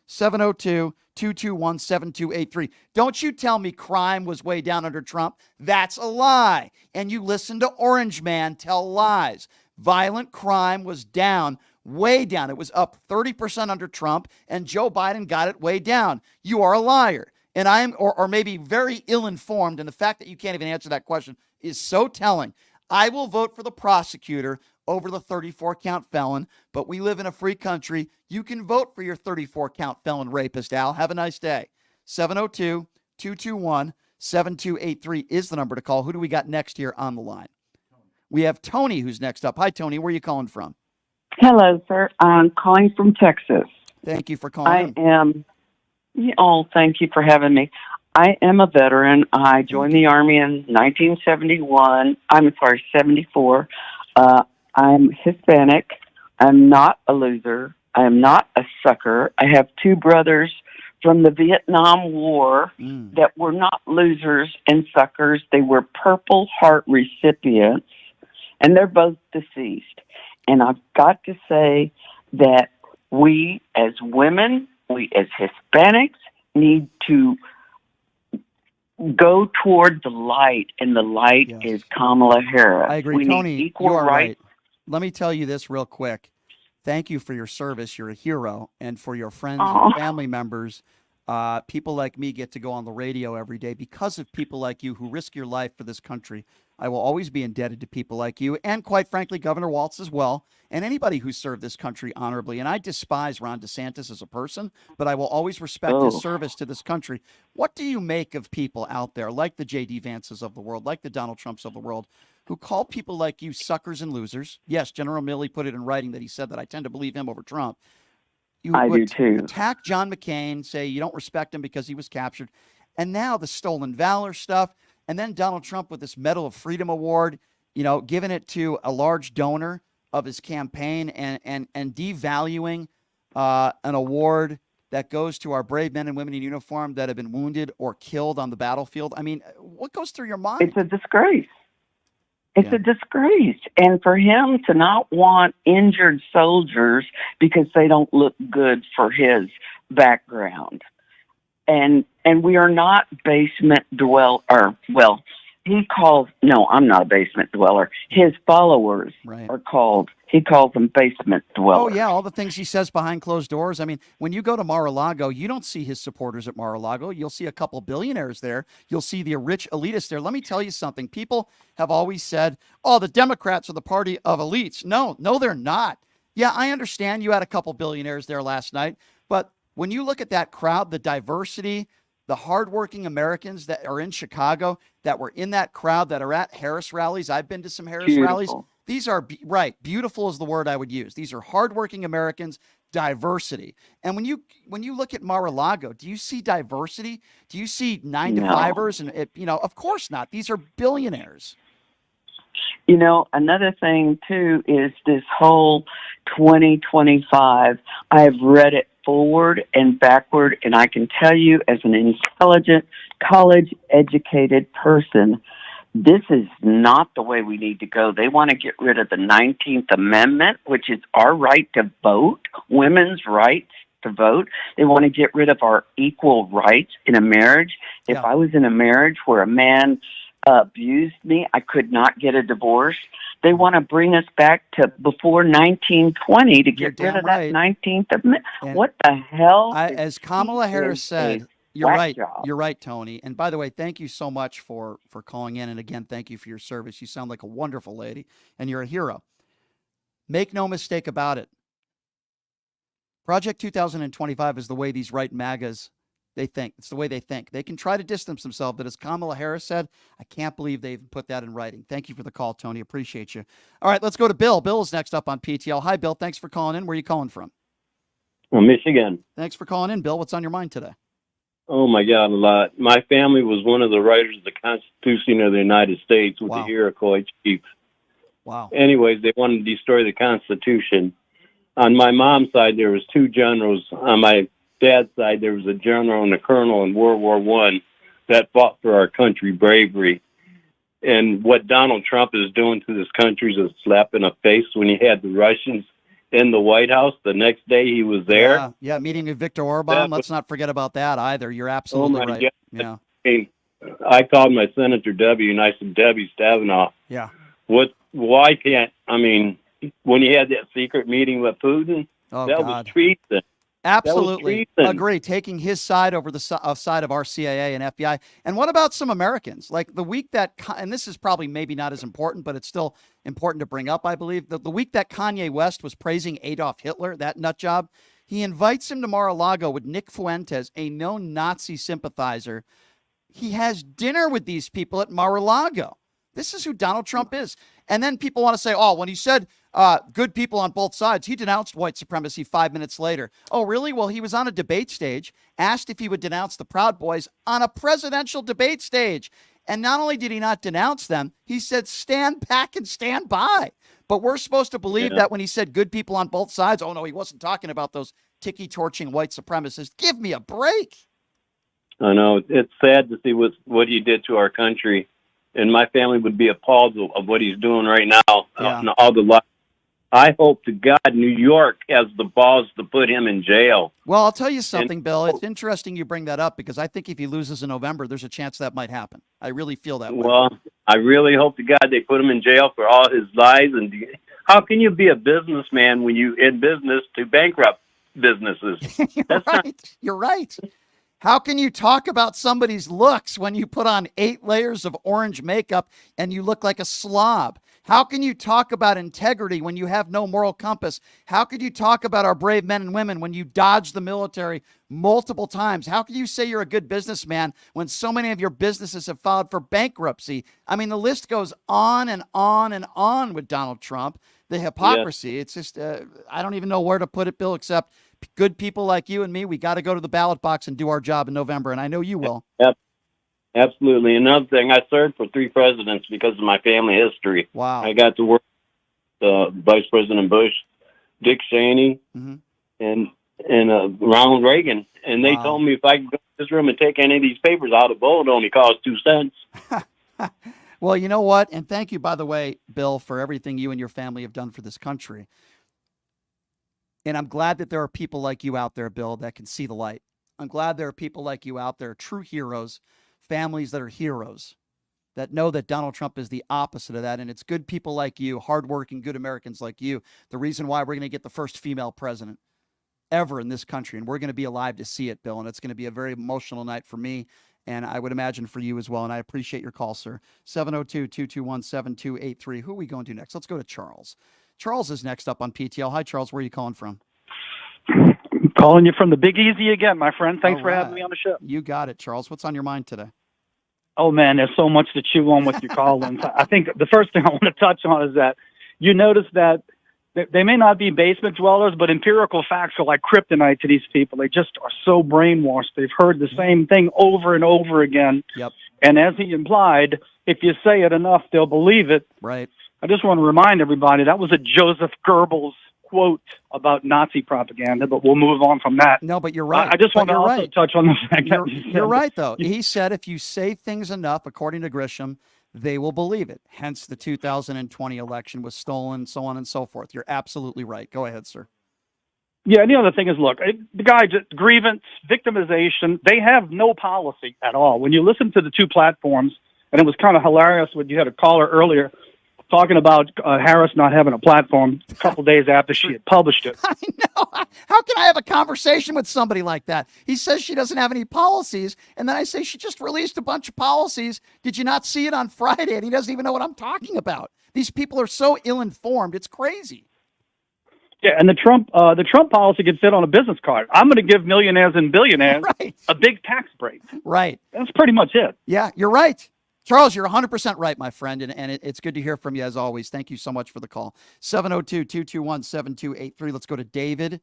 702-221-7283. Don't you tell me crime was way down under Trump. That's a lie. And you listen to Orange Man tell lies. Violent crime was down, way down. It was up 30% under Trump, and Joe Biden got it way down. You are a liar. And I'm, or maybe very ill-informed, and the fact that you can't even answer that question is so telling. I will vote for the prosecutor over the 34-count felon, but we live in a free country. You can vote for your 34-count felon rapist, Al. Have a nice day. 702-221-7283 is the number to call. Who do we got next here on the line? We have Tony who's next up. Hi, Tony. Where are you calling from? Hello, sir. I'm calling from Texas. Thank you for calling. Thank you for having me. I am a veteran. I joined the Army in 74. I'm Hispanic. I'm not a loser. I am not a sucker. I have two brothers from the Vietnam War that were not losers and suckers. They were Purple Heart recipients, and they're both deceased. And I've got to say that we as women, we as Hispanics need to go toward the light, and the light is Kamala Harris. I agree. We Tony, need equal you are rights. right. Let me tell you this real quick. Thank you for your service. You're a hero. And for your friends and family members, people like me get to go on the radio every day because of people like you who risk your life for this country. I will always be indebted to people like you and, quite frankly, Governor Walz as well, and anybody who served this country honorably. And I despise Ron DeSantis as a person, but I will always respect his service to this country. What do you make of people out there like the J.D. Vances of the world, like the Donald Trumps of the world, who call people like you suckers and losers? Yes, General Milley put it in writing that he said that. I tend to believe him over Trump. I do too. Attack John McCain, say you don't respect him because he was captured. And now the stolen valor stuff. And then Donald Trump with this Medal of Freedom Award, giving it to a large donor of his campaign and devaluing an award that goes to our brave men and women in uniform that have been wounded or killed on the battlefield. I mean, what goes through your mind? It's a disgrace. It's a disgrace. And for him to not want injured soldiers because they don't look good for his background. And we are not basement dweller. Well, I'm not a basement dweller. His followers are he calls them basement dwellers. Oh, yeah, all the things he says behind closed doors. I mean, when you go to Mar-a-Lago, you don't see his supporters at Mar-a-Lago. You'll see a couple billionaires there. You'll see the rich elitists there. Let me tell you something. People have always said, oh, the Democrats are the party of elites. No, they're not. Yeah, I understand you had a couple billionaires there last night, but when you look at that crowd, the diversity, the hardworking Americans that are in Chicago, that were in that crowd, that are at Harris rallies. I've been to some Harris rallies. These are, beautiful is the word I would use. These are hardworking Americans, diversity. And when you look at Mar-a-Lago, do you see diversity? Do you see 9-to-5ers? And, of course not. These are billionaires. Another thing, too, is this whole 2025. I've read it forward and backward, and I can tell you as an intelligent, college-educated person, this is not the way we need to go. They want to get rid of the 19th Amendment, which is our right to vote, women's rights to vote. They want to get rid of our equal rights in a marriage. If I was in a marriage where a man abused me, I could not get a divorce. They want to bring us back to before 1920 to get rid of that 19th Amendment. What the hell? As Kamala Harris said, you're right. You're right, Tony. And by the way, thank you so much for calling in. And again, thank you for your service. You sound like a wonderful lady, and you're a hero. Make no mistake about it. Project 2025 is the way these right MAGAs, they think. It's the way they think. They can try to distance themselves, but as Kamala Harris said, I can't believe they even put that in writing. Thank you for the call, Tony. Appreciate you. All right, let's go to Bill. Bill is next up on PTL. Hi, Bill. Thanks for calling in. Where are you calling from? Michigan. Thanks for calling in, Bill. What's on your mind today? Oh, my God, a lot. My family was one of the writers of the Constitution of the United States with the Iroquois chief. Wow. Anyways, they wanted to destroy the Constitution. on my mom's side, there was 2 generals. On my dad's side, there was a general and a colonel in World War I that fought for our country bravery. And what Donald Trump is doing to this country is a slap in the face. When he had the Russians in the White House, the next day he was there. Yeah, meeting with Viktor Orban. Let's not forget about that either. You're absolutely right. God. Yeah. I called my Senator W, and I said, Debbie Stabenow, yeah. Why can't, when he had that secret meeting with Putin, that was treason. Absolutely agree. Taking his side over the side of our CIA and FBI. And what about some Americans? Like the week that, and this is probably maybe not as important, but it's still important to bring up, I believe. The week that Kanye West was praising Adolf Hitler, that nut job, he invites him to Mar-a-Lago with Nick Fuentes, a known Nazi sympathizer. He has dinner with these people at Mar-a-Lago. This is who Donald Trump is. And then people want to say, oh, when he said good people on both sides, he denounced white supremacy 5 minutes later. Oh, really? Well, he was on a debate stage, asked if he would denounce the Proud Boys on a presidential debate stage. And not only did he not denounce them, he said, stand back and stand by. But we're supposed to believe that when he said good people on both sides, oh, no, he wasn't talking about those tiki-torching white supremacists. Give me a break. I know. It's sad to see what he did to our country. And my family would be appalled of what he's doing right now. All the life. I hope to God New York has the balls to put him in jail. Well, I'll tell you something, Bill. It's interesting you bring that up because I think if he loses in November, there's a chance that might happen. I really feel that way. Well, I really hope to God they put him in jail for all his lies. And how can you be a businessman when you in business to bankrupt businesses? You're right. How can you talk about somebody's looks when you put on 8 layers of orange makeup and you look like a slob? How can you talk about integrity when you have no moral compass? How could you talk about our brave men and women when you dodge the military multiple times? How can you say you're a good businessman when so many of your businesses have filed for bankruptcy? I mean, the list goes on and on and on with Donald Trump. The hypocrisy, It's just, I don't even know where to put it, Bill, except good people like you and me, we got to go to the ballot box and do our job in November, and I know you will. Yep. Absolutely. Another thing, I served for 3 presidents because of my family history. Wow. I got to work with Vice President Bush, Dick Cheney, and Ronald Reagan. And they told me if I could go to this room and take any of these papers out, a vote only cost 2 cents. Well, you know what? And thank you, by the way, Bill, for everything you and your family have done for this country. And I'm glad that there are people like you out there, Bill, that can see the light. I'm glad there are people like you out there, true heroes, families that are heroes, that know that Donald Trump is the opposite of that. And it's good people like you, hardworking, good Americans like you, the reason why we're going to get the first female president ever in this country. And we're going to be alive to see it, Bill. And it's going to be a very emotional night for me. And I would imagine for you as well. And I appreciate your call, sir. 702-221-7283. Who are we going to next? Let's go to Charles. Charles is next up on PTL. Hi, Charles. Where are you calling from? Calling you from the Big Easy again, my friend. Thanks for having me on the show. You got it, Charles. What's on your mind today? Oh, man, there's so much to chew on with your call-ins. I think the first thing I want to touch on is that you notice that they may not be basement dwellers, but empirical facts are like kryptonite to these people. They just are so brainwashed. They've heard the same thing over and over again. Yep. And as he implied, if you say it enough, they'll believe it. Right. I just want to remind everybody that was a Joseph Goebbels quote about Nazi propaganda, but we'll move on from that. No, but you're right. I just want to also touch on the fact that you're right, though. He said if you say things enough, according to Grisham, they will believe it. Hence, the 2020 election was stolen, so on and so forth. You're absolutely right. Go ahead, sir. Yeah, and the other thing is, look, the guy, grievance, victimization, they have no policy at all. When you listen to the 2 platforms, and it was kind of hilarious when you had a caller earlier talking about Harris not having a platform a couple days after she had published it. I know. How can I have a conversation with somebody like that? He says she doesn't have any policies, and then I say she just released a bunch of policies. Did you not see it on Friday? And he doesn't even know what I'm talking about. These people are so ill-informed. It's crazy. Yeah, and the Trump policy could fit on a business card. I'm going to give millionaires and billionaires a big tax break. Right. That's pretty much it. Yeah, you're right. Charles, you're 100% right, my friend, and it's good to hear from you as always. Thank you so much for the call. 702-221-7283. Let's go to David.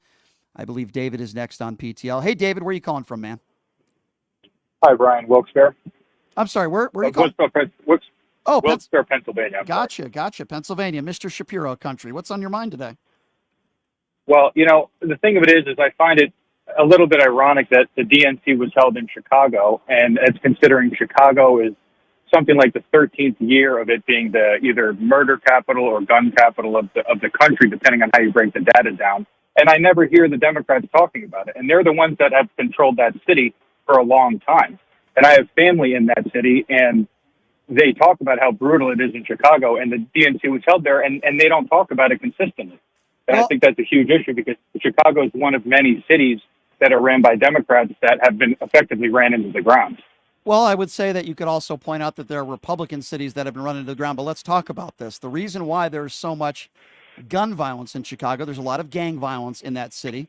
I believe David is next on PTL. Hey, David, where are you calling from, man? Hi, Brian. Wilkes-Barre. I'm sorry, where are you calling? Wilkes-Barre, Pennsylvania. Gotcha, Pennsylvania. Mr. Shapiro country. What's on your mind today? Well, the thing of it is I find it a little bit ironic that the DNC was held in Chicago, and it's considering Chicago is something like the 13th year of it being the either murder capital or gun capital of the country, depending on how you break the data down. And I never hear the Democrats talking about it. And they're the ones that have controlled that city for a long time. And I have family in that city, and they talk about how brutal it is in Chicago, and the DNC was held there, and they don't talk about it consistently. And I think that's a huge issue because Chicago is one of many cities that are ran by Democrats that have been effectively ran into the ground. Well, I would say that you could also point out that there are Republican cities that have been run into the ground, but let's talk about this. The reason why there's so much gun violence in Chicago, there's a lot of gang violence in that city,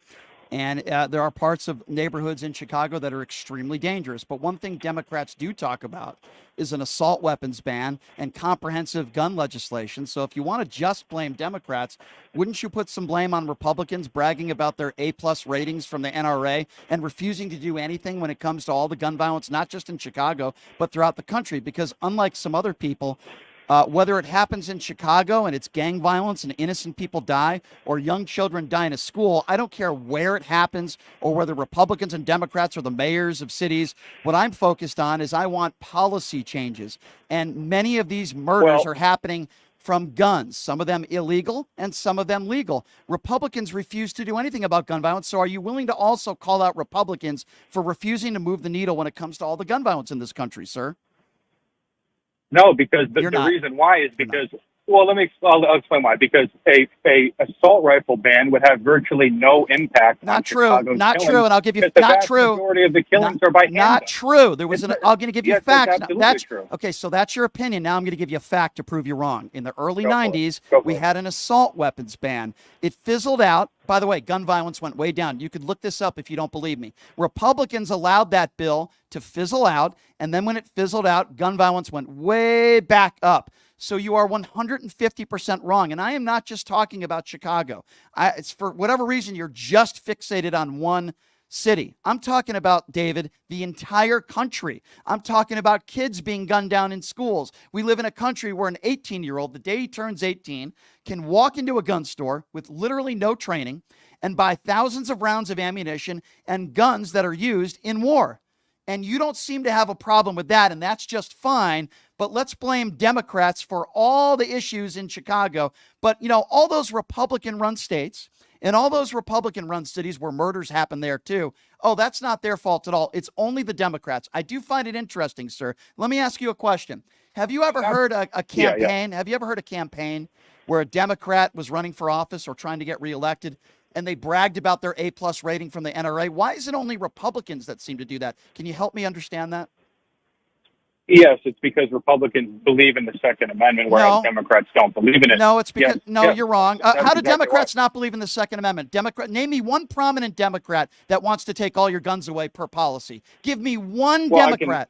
and there are parts of neighborhoods in Chicago that are extremely dangerous. But one thing Democrats do talk about is an assault weapons ban and comprehensive gun legislation. So if you want to just blame Democrats, wouldn't you put some blame on Republicans bragging about their A+ ratings from the NRA and refusing to do anything when it comes to all the gun violence, not just in Chicago, but throughout the country? Because unlike some other people, whether it happens in Chicago and it's gang violence and innocent people die or young children die in a school, I don't care where it happens or whether Republicans and Democrats are the mayors of cities. What I'm focused on is I want policy changes. And many of these murders are happening from guns, some of them illegal and some of them legal. Republicans refuse to do anything about gun violence. So are you willing to also call out Republicans for refusing to move the needle when it comes to all the gun violence in this country, sir? No, because the reason why is because, well, I'll explain why. Because a assault rifle ban would have virtually no impact. Not true. Not true. And I'll give you not true. The majority of the killings are by handgun. Not true. There was I'm going to give you facts. That's true. Okay, so that's your opinion. Now I'm going to give you a fact to prove you wrong. In the early 90s, we had an assault weapons ban. It fizzled out. By the way, gun violence went way down. You could look this up if you don't believe me. Republicans allowed that bill to fizzle out, and then when it fizzled out, gun violence went way back up. So you are 150% wrong. And I am not just talking about Chicago. It's for whatever reason, you're just fixated on one city. I'm talking about, David, the entire country. I'm talking about kids being gunned down in schools. We live in a country where an 18-year-old, the day he turns 18, can walk into a gun store with literally no training and buy thousands of rounds of ammunition and guns that are used in war. And you don't seem to have a problem with that, and that's just fine. But let's blame Democrats for all the issues in Chicago. But, all those Republican-run states and all those Republican-run cities where murders happen there too, that's not their fault at all. It's only the Democrats. I do find it interesting, sir. Let me ask you a question. Have you ever heard a campaign? Have you ever heard a campaign where a Democrat was running for office or trying to get reelected, and they bragged about their A+ rating from the NRA? Why is it only Republicans that seem to do that? Can you help me understand that? Yes, it's because Republicans believe in the Second Amendment, whereas Democrats don't believe in it. No, it's because you're wrong. How do Democrats not believe in the Second Amendment? Name me one prominent Democrat that wants to take all your guns away per policy. Give me one Democrat.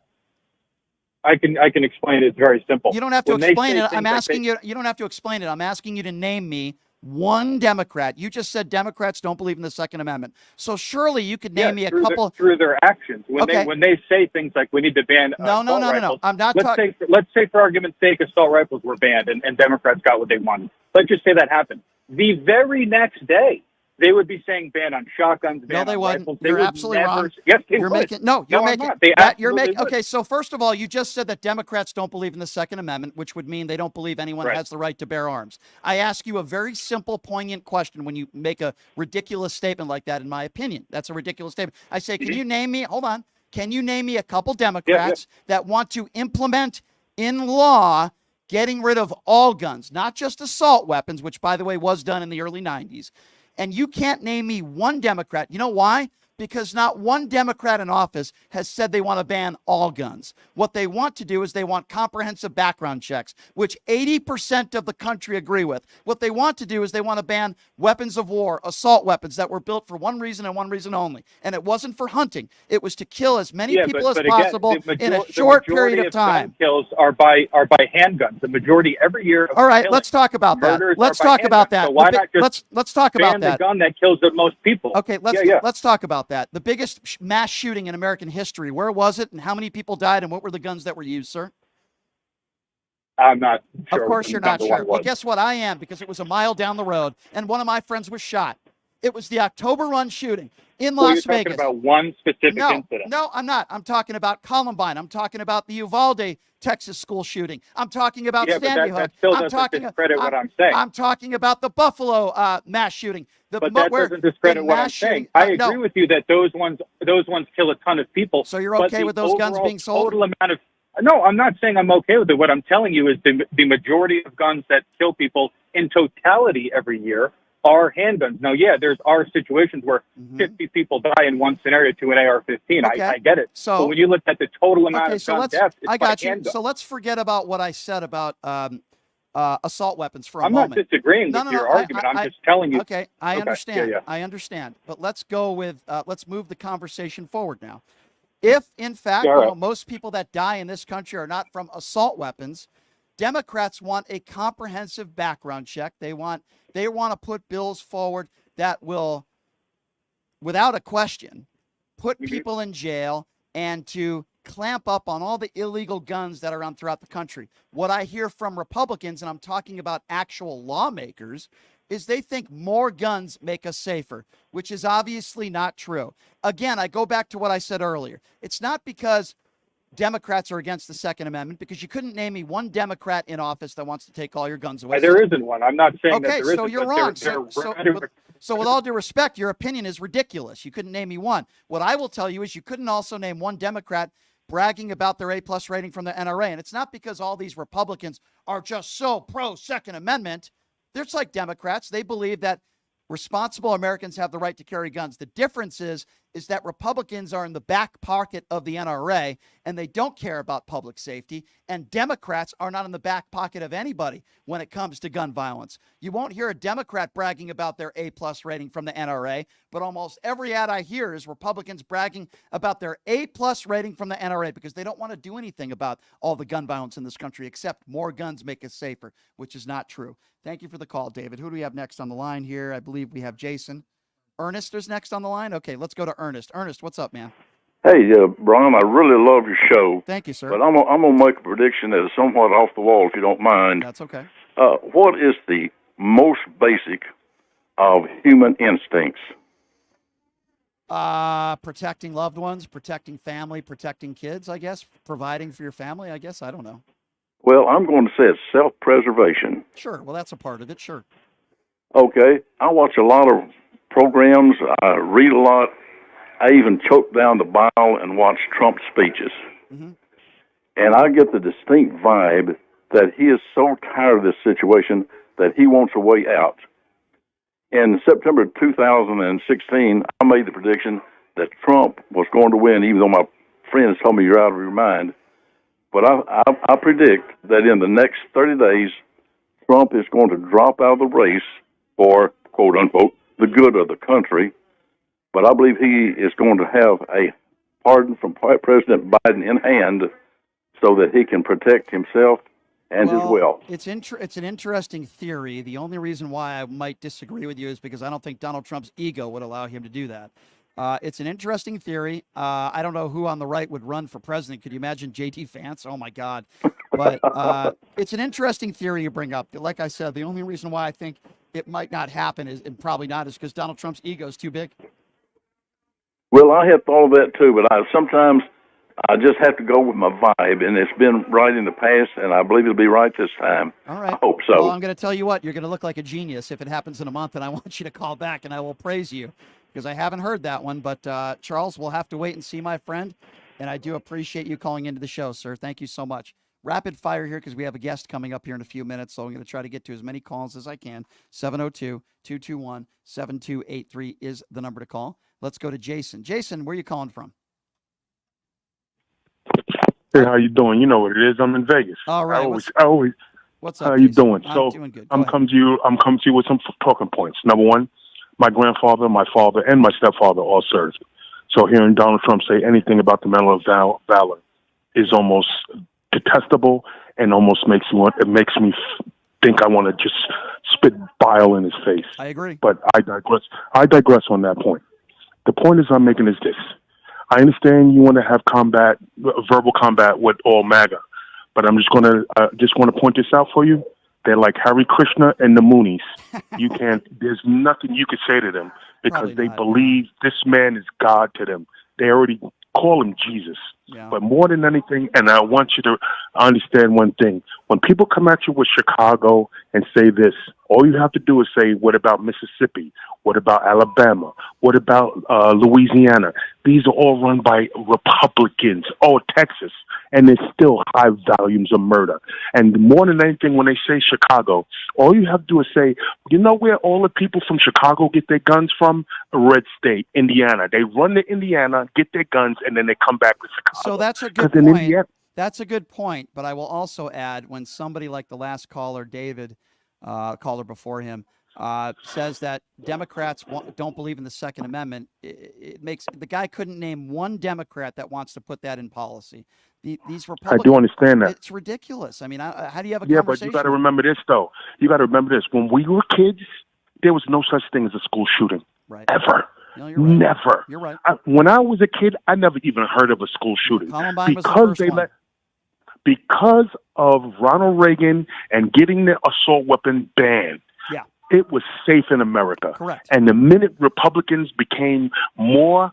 I can explain it. It's very simple. You don't have to explain it. I'm asking you. You don't have to explain it. I'm asking you to name me one Democrat. You just said Democrats don't believe in the Second Amendment. So surely you could name me a couple through their actions. When they say things like we need to ban assault rifles. I'm not talking. Let's say for argument's sake, assault rifles were banned and Democrats got what they wanted. Let's just say that happened. The very next day, they would be saying ban on shotguns, ban they on wouldn't. rifles. You're absolutely wrong. Yes, they you're would. making no. You're making you're making. Okay, so first of all, you just said that Democrats don't believe in the Second Amendment, which would mean they don't believe anyone has the right to bear arms. I ask you a very simple, poignant question when you make a ridiculous statement like that. In my opinion, that's a ridiculous statement. I say, can you name me? Hold on. Can you name me a couple Democrats that want to implement in law getting rid of all guns, not just assault weapons, which, by the way, was done in the early 90s? And you can't name me one Democrat. You know why? Because not one Democrat in office has said they want to ban all guns. What they want to do is they want comprehensive background checks, which 80% of the country agree with. What they want to do is they want to ban weapons of war, assault weapons that were built for one reason and one reason only. And it wasn't for hunting. It was to kill as many people as possible in a short period of time. Kills are by handguns. The majority every year. All right, let's talk about that. Let's talk about that. Let's talk about that. The gun that kills the most people. Okay, let's talk about that. The biggest mass shooting in American history, where was it and how many people died and what were the guns that were used, sir? I'm not sure. Of course you're not sure. Well, guess what? I am, because it was a mile down the road and one of my friends was shot. It was the October run shooting in Well, Las you're talking Vegas. about one specific incident. No, I'm not. I'm talking about Columbine. I'm talking about the Uvalde, Texas school shooting. I'm talking about Sandy Hook. That still doesn't discredit what I'm saying. I'm talking about the Buffalo mass shooting. But that doesn't discredit what I'm saying. I agree with you that those ones kill a ton of people. So you're okay with those guns being sold? No, I'm not saying I'm okay with it. What I'm telling you is the majority of guns that kill people in totality every year are handguns. Now, there are situations where 50 people die in one scenario to an AR-15. Okay. I get it. So, but when you look at the total amount of gun deaths, it's I got by you. handgun. So let's forget about what I said about assault weapons for a moment. I'm not disagreeing with your argument. I'm just telling you. Okay, I understand. Yeah. I understand. But let's go with let's move the conversation forward now. If, in fact, most people that die in this country are not from assault weapons, Democrats want a comprehensive background check. They want to put bills forward that will, without a question, put people in jail and to clamp up on all the illegal guns that are around throughout the country. What I hear from Republicans, and I'm talking about actual lawmakers, is they think more guns make us safer, which is obviously not true. Again, I go back to what I said earlier. It's not because Democrats are against the Second Amendment, because you couldn't name me one Democrat in office that wants to take all your guns away. There isn't one. I'm not saying that there isn't. Okay, so you're wrong. So with all due respect, your opinion is ridiculous. You couldn't name me one. What I will tell you is you couldn't also name one Democrat bragging about their A+ rating from the NRA. And it's not because all these Republicans are just so pro-Second Amendment. They're just like Democrats. They believe that responsible Americans have the right to carry guns. The difference is that Republicans are in the back pocket of the NRA and they don't care about public safety. And Democrats are not in the back pocket of anybody when it comes to gun violence. You won't hear a Democrat bragging about their A+ rating from the NRA, but almost every ad I hear is Republicans bragging about their A+ rating from the NRA because they don't want to do anything about all the gun violence in this country except more guns make us safer, which is not true. Thank you for the call, David. Who do we have next on the line here? I believe we have Jason. Ernest is next on the line? Okay, let's go to Ernest. Ernest, what's up, man? Hey, Brian, I really love your show. Thank you, sir. But I'm going to make a prediction that is somewhat off the wall, if you don't mind. That's okay. What is the most basic of human instincts? Protecting loved ones, protecting family, protecting kids, I guess. Providing for your family, I guess. I don't know. Well, I'm going to say it's self-preservation. Sure. Well, that's a part of it. Sure. Okay. I watch a lot of programs. I read a lot. I even choke down the bile and watch Trump speeches. Mm-hmm. And I get the distinct vibe that he is so tired of this situation that he wants a way out. In September 2016, I made the prediction that Trump was going to win, even though my friends told me you're out of your mind. But I predict that in the next 30 days, Trump is going to drop out of the race for, quote unquote, the good of the country. But I believe he is going to have a pardon from President Biden in hand so that he can protect himself and his wealth. It's an interesting theory. The only reason why I might disagree with you is because I don't think Donald Trump's ego would allow him to do that. It's an interesting theory. I don't know who on the right would run for president. Could you imagine J.D. Vance? Oh, my God. But it's an interesting theory you bring up. Like I said, the only reason why I think it might not happen is, and probably not, is because Donald Trump's ego is too big. Well, I have thought of that, too, but sometimes I just have to go with my vibe, and it's been right in the past, and I believe it'll be right this time. All right. I hope so. Well, I'm going to tell you what, you're going to look like a genius if it happens in a month, and I want you to call back, and I will praise you, because I haven't heard that one. But, Charles, we'll have to wait and see, my friend, and I do appreciate you calling into the show, sir. Thank you so much. Rapid fire here because we have a guest coming up here in a few minutes, so I'm going to try to get to as many calls as I can. 702-221-7283 is the number to call. Let's go to Jason. Jason, where are you calling from? Hey, how you doing? You know what it is. I'm in Vegas. All right. I always. What's up? How you doing? I'm doing good. I'm coming to you with some talking points. Number one, my grandfather, my father, and my stepfather all served. So hearing Donald Trump say anything about the Medal of Valor is almost detestable and almost makes me think I want to just spit bile in his face. I agree. But I digress. I digress on that point. The point is I'm making is this. I understand you want to have verbal combat with all MAGA, but I'm just going to point this out for you. They're like Hare Krishna and the Moonies. There's nothing you could say to them. because Probably they not, believe this man is God to them. They already call him Jesus. Yeah. But more than anything, and I want you to understand one thing. When people come at you with Chicago and say this, all you have to do is say, what about Mississippi? What about Alabama? What about Louisiana? These are all run by Republicans. Oh, Texas. And there's still high volumes of murder. And more than anything, when they say Chicago, all you have to do is say, you know where all the people from Chicago get their guns from? A red state, Indiana. They run to Indiana, get their guns, and then they come back to Chicago. So that's a good 'Cause in point. Indiana, That's a good point. But I will also add, when somebody like the last caller, David, caller before him, says that Democrats don't believe in the Second Amendment, it makes the guy couldn't name one Democrat that wants to put that in policy. These I Republicans, do understand that. it's ridiculous. I mean, how do you have a Yeah, but conversation? you got to remember this, though. You got to remember this. When we were kids, there was no such thing as a school shooting. Right. Ever. No, you're right. Never. You're right. When I was a kid, I never even heard of a school shooting. Columbine was the first one. Because of Ronald Reagan and getting the assault weapon banned. Yeah. It was safe in America. Correct. And the minute Republicans became more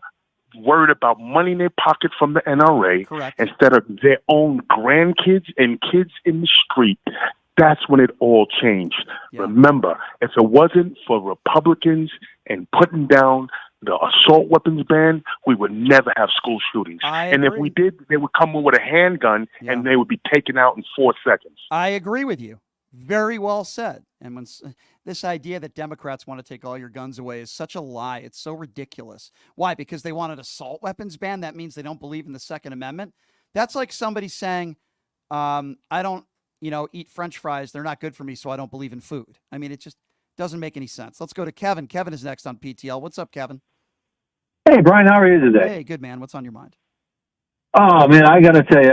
worried about money in their pocket from the NRA Correct. instead of their own grandkids and kids in the street, that's when it all changed. Yeah. Remember, if it wasn't for Republicans and putting down the assault weapons ban, we would never have school shootings. And if we did, they would come in with a handgun and they would be taken out in 4 seconds. I agree with you. Very well said. And when this idea that Democrats want to take all your guns away is such a lie. It's so ridiculous. Why? Because they want an assault weapons ban? That means they don't believe in the Second Amendment? That's like somebody saying, I don't, eat French fries. They're not good for me, so I don't believe in food. I mean, it just doesn't make any sense. Let's go to Kevin. Kevin is next on PTL. What's up, Kevin? Hey, Brian, how are you today? Hey, good, man. What's on your mind? Oh, man, I got to tell you,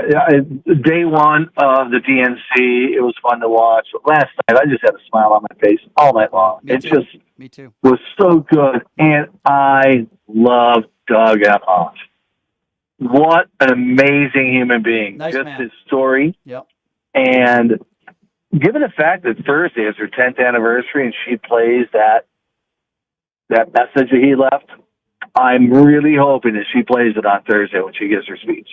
day one of the DNC, it was fun to watch. But last night, I just had a smile on my face all night long. Me too. Was so good. And I love Doug Emhoff. What an amazing human being. Nice just man. his story. Yep. And given the fact that Thursday is her 10th anniversary and she plays that message that he left, I'm really hoping that she plays it on Thursday when she gives her speech.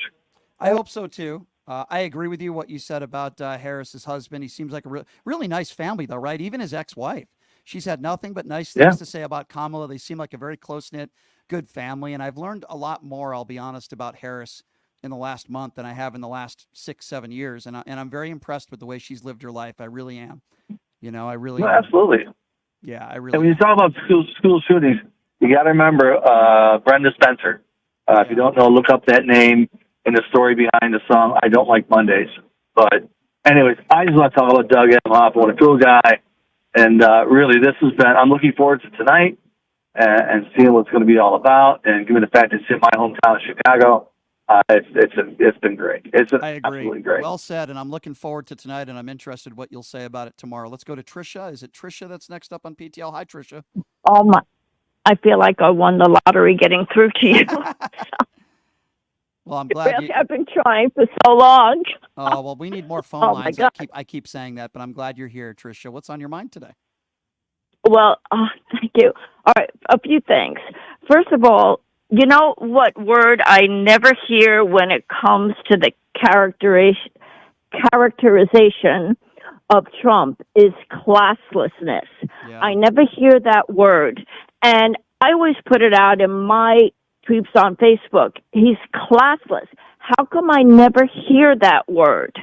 I hope so, too. I agree with you what you said about Harris's husband. He seems like a really nice family, though, right? Even his ex-wife. She's had nothing but nice things to say about Kamala. They seem like a very close-knit, good family. And I've learned a lot more, I'll be honest, about Harris in the last month than I have in the last 6-7 years. And I'm very impressed with the way she's lived her life. I really am. I really am. Absolutely. Yeah, I really And when you talk about school shootings, you got to remember Brenda Spencer. If you don't know, look up that name and the story behind the song I Don't Like Mondays. But anyways, I just want to talk about Doug Emhoff. What a cool guy. And really, this has been, I'm looking forward to tonight and seeing what it's going to be all about. And given the fact it's in my hometown of Chicago, it's been great. I agree. Absolutely great. Well said, and I'm looking forward to tonight, and I'm interested what you'll say about it tomorrow. Let's go to Trisha. Is it Trisha that's next up on PTL? Hi, Trisha. Oh my! I feel like I won the lottery getting through to you. Well, I'm glad Really, I've been trying for so long. Oh, well, we need more phone Oh, my lines. God. I keep saying that, but I'm glad you're here, Trisha. What's on your mind today? Well, thank you. All right, a few things. First of all, you know what word I never hear when it comes to the characterization of Trump is classlessness. Yeah. I never hear that word. And I always put it out in my tweets on Facebook. He's classless. How come I never hear that word?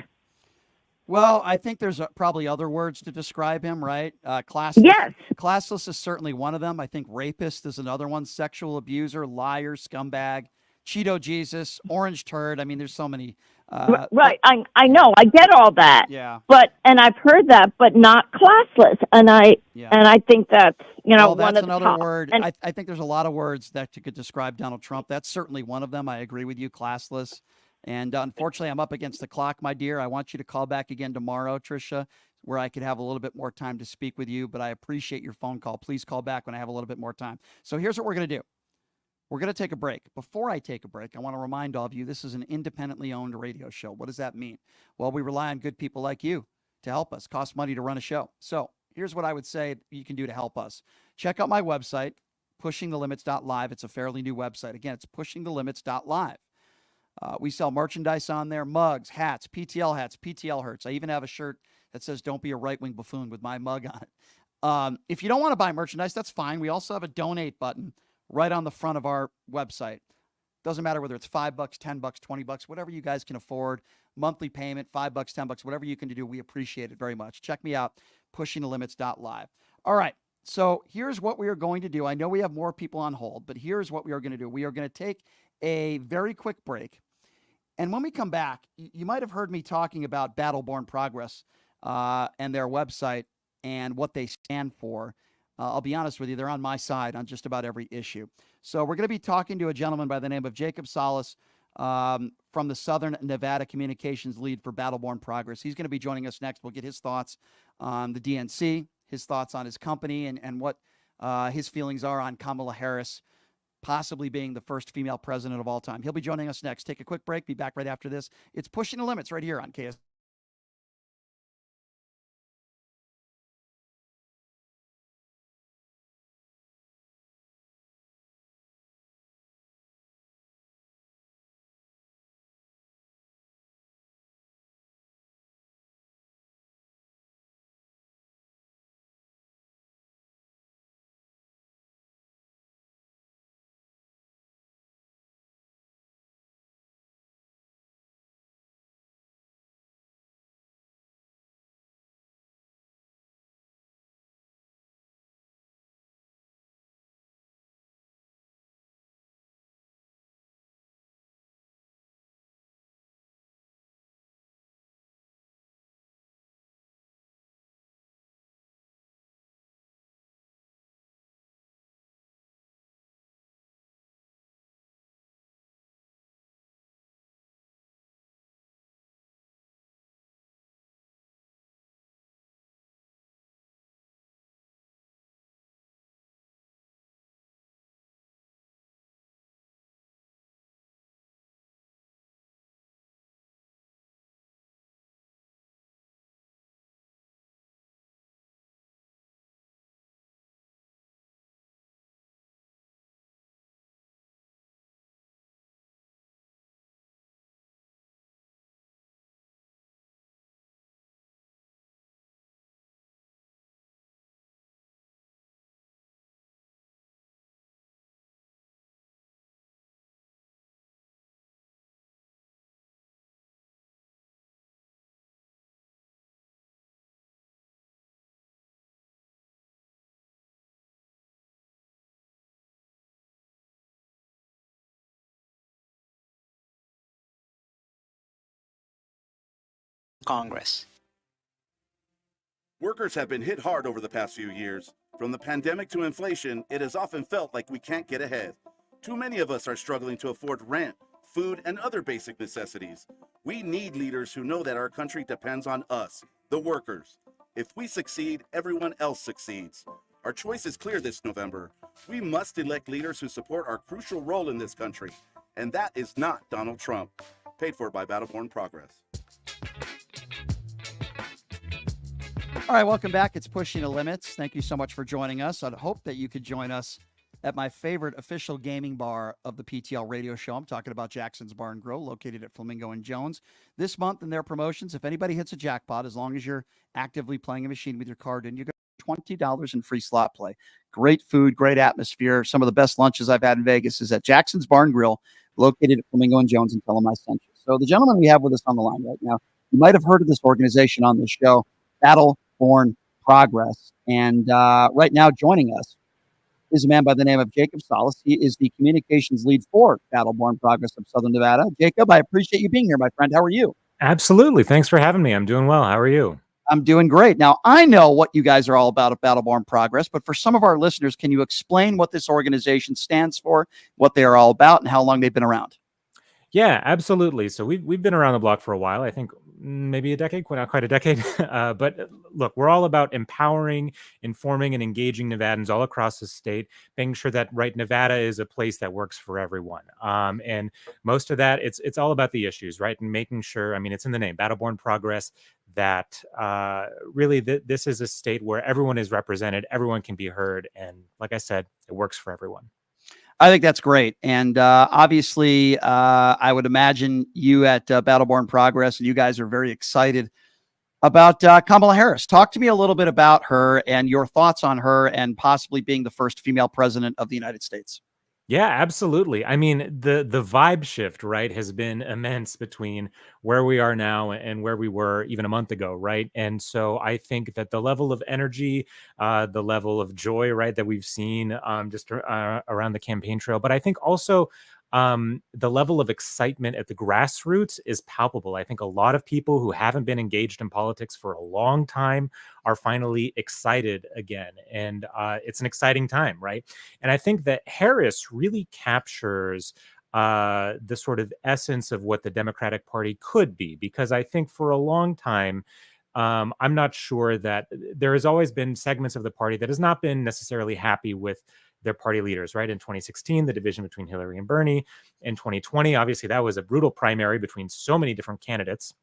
Well, I think there's probably other words to describe him, right? Classless. Yes. Classless is certainly one of them. I think rapist is another one. Sexual abuser, liar, scumbag, Cheeto Jesus, orange turd. I mean, there's so many. Right. I know. I get all that. Yeah. And I've heard that, but not classless. And I think that's, Well, one that's of the another top. word. And I think there's a lot of words that could describe Donald Trump. That's certainly one of them. I agree with you, classless. And unfortunately, I'm up against the clock, my dear. I want you to call back again tomorrow, Trisha, where I could have a little bit more time to speak with you. But I appreciate your phone call. Please call back when I have a little bit more time. So here's what we're going to do. We're going to take a break. Before I take a break, I want to remind all of you, this is an independently owned radio show. What does that mean? Well, we rely on good people like you to help us. Costs money to run a show. So here's what I would say you can do to help us. Check out my website, pushingthelimits.live. It's a fairly new website. Again, it's pushingthelimits.live. We sell merchandise on there, mugs, hats, PTL hurts. I even have a shirt that says, "Don't be a right-wing buffoon," with my mug on it. If you don't want to buy merchandise, that's fine. We also have a donate button right on the front of our website. Doesn't matter whether it's $5, $10, $20, whatever you guys can afford. Monthly payment, $5, $10, whatever you can do. We appreciate it very much. Check me out, pushingthelimits.live. All right. So here's what we are going to do. I know we have more people on hold, but here's what we are going to do. We are going to take a very quick break. And when we come back, you might have heard me talking about Battleborn Progress and their website and what they stand for. I'll be honest with you, they're on my side on just about every issue. So we're going to be talking to a gentleman by the name of Jacob Solace from the Southern Nevada Communications lead for Battleborn Progress. He's going to be joining us next. We'll get his thoughts on the DNC, his thoughts on his company, and what his feelings are on Kamala Harris possibly being the first female president of all time. He'll be joining us next. Take a quick break. Be back right after this. It's Pushing the Limits right here on KS. Congress. Workers have been hit hard over the past few years. From the pandemic to inflation, it has often felt like we can't get ahead. Too many of us are struggling to afford rent, food, and other basic necessities. We need leaders who know that our country depends on us, the workers. If we succeed, everyone else succeeds. Our choice is clear this November. We must elect leaders who support our crucial role in this country. And that is not Donald Trump. Paid for by Battleborn Progress. All right, welcome back. It's Pushing the Limits. Thank you so much for joining us. I'd hope that you could join us at my favorite official gaming bar of the PTL radio show. I'm talking about Jackson's Bar and Grill, located at Flamingo and Jones. This month in their promotions, if anybody hits a jackpot, as long as you're actively playing a machine with your card in, you get $20 in free slot play. Great food, great atmosphere. Some of the best lunches I've had in Vegas is at Jackson's Bar and Grill, located at Flamingo and Jones, and tell them I sent you. So the gentleman we have with us on the line right now, you might have heard of this organization on this show, Battleborn Progress. And right now joining us is a man by the name of Jacob Solace. He is the communications lead for Battleborn Progress of Southern Nevada. Jacob, I appreciate you being here, my friend. How are you? Absolutely. Thanks for having me. I'm doing well. How are you? I'm doing great. Now, I know what you guys are all about at Battleborn Progress, but for some of our listeners, can you explain what this organization stands for, what they are all about, and how long they've been around? Yeah, absolutely. So we've been around the block for a while. I think maybe a decade, not quite a decade. But look, we're all about empowering, informing, and engaging Nevadans all across the state, making sure that Nevada is a place that works for everyone. And most of that, it's all about the issues, right? And making sure, I mean, it's in the name, Battle-Born Progress, that really this is a state where everyone is represented, everyone can be heard, and like I said, it works for everyone. I think that's great. And obviously, I would imagine you at Battle-Born Progress, and you guys are very excited about Kamala Harris. Talk to me a little bit about her and your thoughts on her and possibly being the first female president of the United States. Yeah, absolutely. I mean, the vibe shift, right, has been immense between where we are now and where we were even a month ago, right? And so I think that the level of energy, the level of joy, right, that we've seen just around the campaign trail, but I think also the level of excitement at the grassroots is palpable. I think a lot of people who haven't been engaged in politics for a long time are finally excited again. And it's an exciting time, right? And I think that Harris really captures the sort of essence of what the Democratic Party could be, because I think for a long time, I'm not sure that there has always been segments of the party that has not been necessarily happy with their party leaders, right? In 2016, the division between Hillary and Bernie. In 2020, obviously, that was a brutal primary between so many different candidates.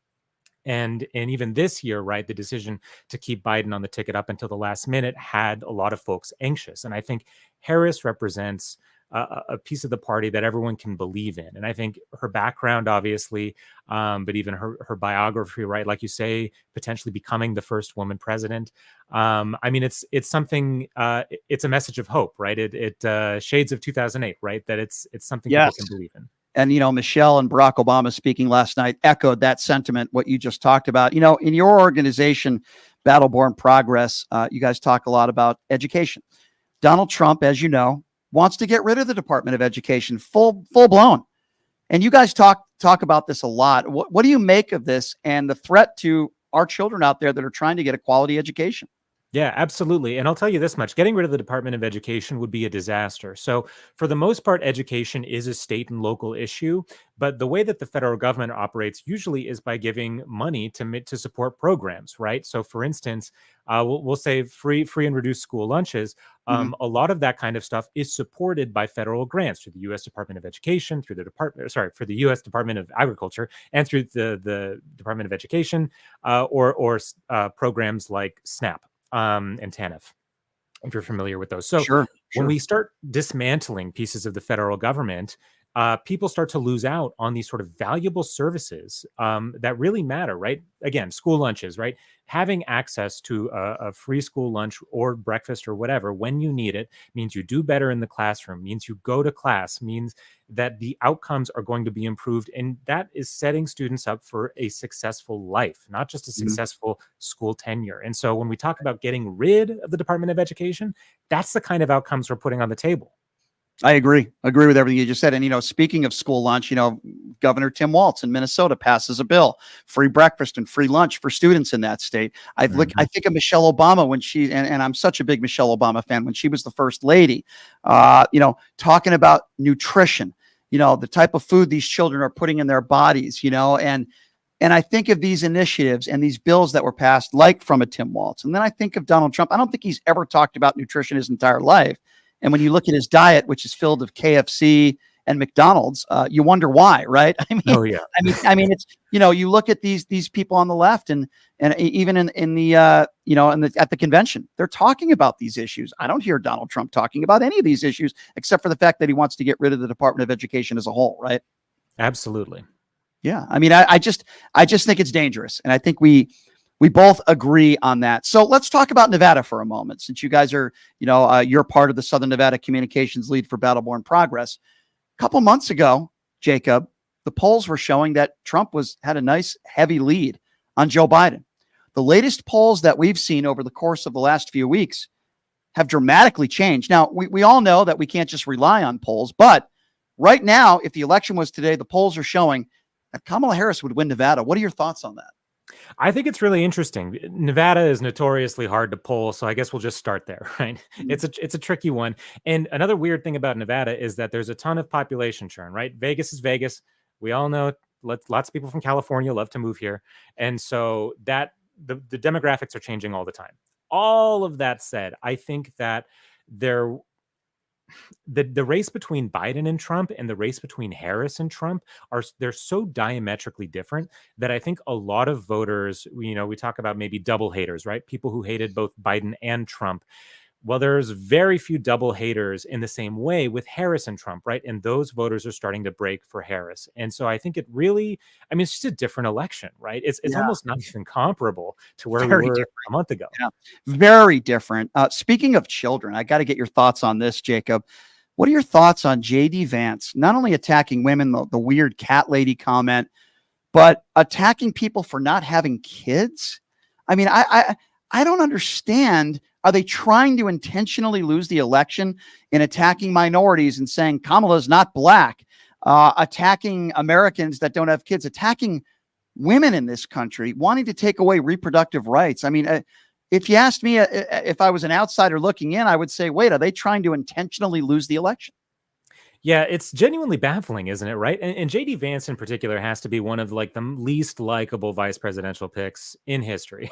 And even this year, right, the decision to keep Biden on the ticket up until the last minute had a lot of folks anxious. And I think Harris represents a piece of the party that everyone can believe in. And I think her background, obviously, but even her biography, right, like you say, potentially becoming the first woman president. I mean, it's something. It's a message of hope, right? It shades of 2008, right? That it's something people can believe in. And, you know, Michelle and Barack Obama speaking last night echoed that sentiment, what you just talked about. You know, in your organization, Battle-Born Progress, you guys talk a lot about education. Donald Trump, as you know, wants to get rid of the Department of Education full blown. And you guys talk about this a lot. What do you make of this and the threat to our children out there that are trying to get a quality education? Yeah, absolutely. And I'll tell you this much, getting rid of the Department of Education would be a disaster. So for the most part, education is a state and local issue. But the way that the federal government operates usually is by giving money to support programs, right? So for instance, we'll say free and reduced school lunches. A lot of that kind of stuff is supported by federal grants through the U.S. Department of Education, through for the U.S. Department of Agriculture, and through the Department of Education, or programs like SNAP. And TANF, if you're familiar with those. So when we start dismantling pieces of the federal government, people start to lose out on these sort of valuable services that really matter, right? Again, school lunches, right? Having access to a free school lunch or breakfast or whatever when you need it means you do better in the classroom, means you go to class, means that the outcomes are going to be improved. And that is setting students up for a successful life, not just a successful school tenure. And so when we talk about getting rid of the Department of Education, that's the kind of outcomes we're putting on the table. I agree with everything you just said. And, you know, speaking of school lunch, you know, Governor Tim Walz in Minnesota passes a bill, free breakfast and free lunch for students in that state. I think of Michelle Obama when she, and I'm such a big Michelle Obama fan, when she was the first lady, you know, talking about nutrition, you know, the type of food these children are putting in their bodies, you know, and I think of these initiatives and these bills that were passed, like from a Tim Walz. And then I think of Donald Trump. I don't think he's ever talked about nutrition his entire life. And when you look at his diet, which is filled with KFC and McDonald's, you wonder why, right? I mean, I mean, it's, you know, you look at these people on the left, and even in the you know, at the convention, they're talking about these issues. I don't hear Donald Trump talking about any of these issues, except for the fact that he wants to get rid of the Department of Education as a whole, right? Absolutely. Yeah, I mean, I just think it's dangerous, and I think we both agree on that. So let's talk about Nevada for a moment, since you guys are, you know, you're part of the Southern Nevada communications lead for Battle-Born Progress. A couple months ago, Jacob, the polls were showing that Trump had a nice heavy lead on Joe Biden. The latest polls that we've seen over the course of the last few weeks have dramatically changed. Now, we all know that we can't just rely on polls, but right now, if the election was today, the polls are showing that Kamala Harris would win Nevada. What are your thoughts on that? I think it's really interesting. Nevada is notoriously hard to poll, so I guess we'll just start there, right? It's a tricky one. And another weird thing about Nevada is that there's a ton of population churn, right? Vegas is Vegas. We all know lots of people from California love to move here. And so that the demographics are changing all the time. All of that said, I think that there the race between Biden and Trump and the race between Harris and Trump they're so diametrically different that I think a lot of voters, we talk about maybe double haters, right? People who hated both Biden and Trump. Well, there's very few double haters in the same way with Harris and Trump, right? And those voters are starting to break for Harris. And so I think it's just a different election, right? It's almost not even comparable to where we were a month ago. Yeah, very different. Speaking of children, I got to get your thoughts on this, Jacob. What are your thoughts on J.D. Vance not only attacking women, the weird cat lady comment, but attacking people for not having kids? I mean, I don't understand. Are they trying to intentionally lose the election in attacking minorities and saying Kamala's not black, attacking Americans that don't have kids, attacking women in this country, wanting to take away reproductive rights? I mean, if you asked me if I was an outsider looking in, I would say, wait, are they trying to intentionally lose the election? Yeah, it's genuinely baffling, isn't it? Right. And JD Vance in particular has to be one of like the least likable vice presidential picks in history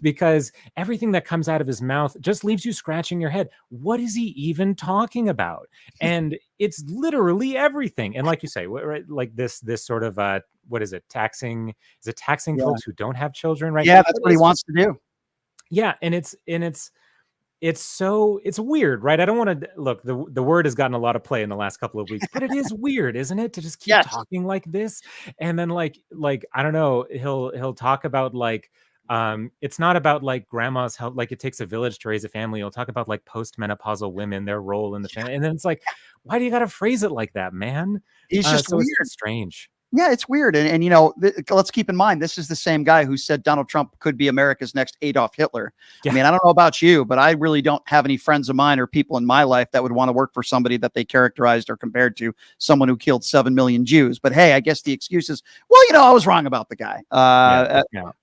because everything that comes out of his mouth just leaves you scratching your head. What is he even talking about? And it's literally everything. And like you say, right, like this sort of what is it? Taxing folks who don't have children, right? Yeah, that's what he wants to do. Yeah, and it's weird, right? I don't want to look, the word has gotten a lot of play in the last couple of weeks, but it is weird, isn't it? To just keep talking like this. And then like, I don't know, he'll talk about like, it's not about like grandma's help, like it takes a village to raise a family. He'll talk about like postmenopausal women, their role in the family. And then it's like, why do you got to phrase it like that, man? It's just weird. It's strange. Yeah, it's weird. And let's keep in mind, this is the same guy who said Donald Trump could be America's next Adolf Hitler. Yeah. I mean, I don't know about you, but I really don't have any friends of mine or people in my life that would want to work for somebody that they characterized or compared to someone who killed 7 million Jews. But hey, I guess the excuse is, well, I was wrong about the guy.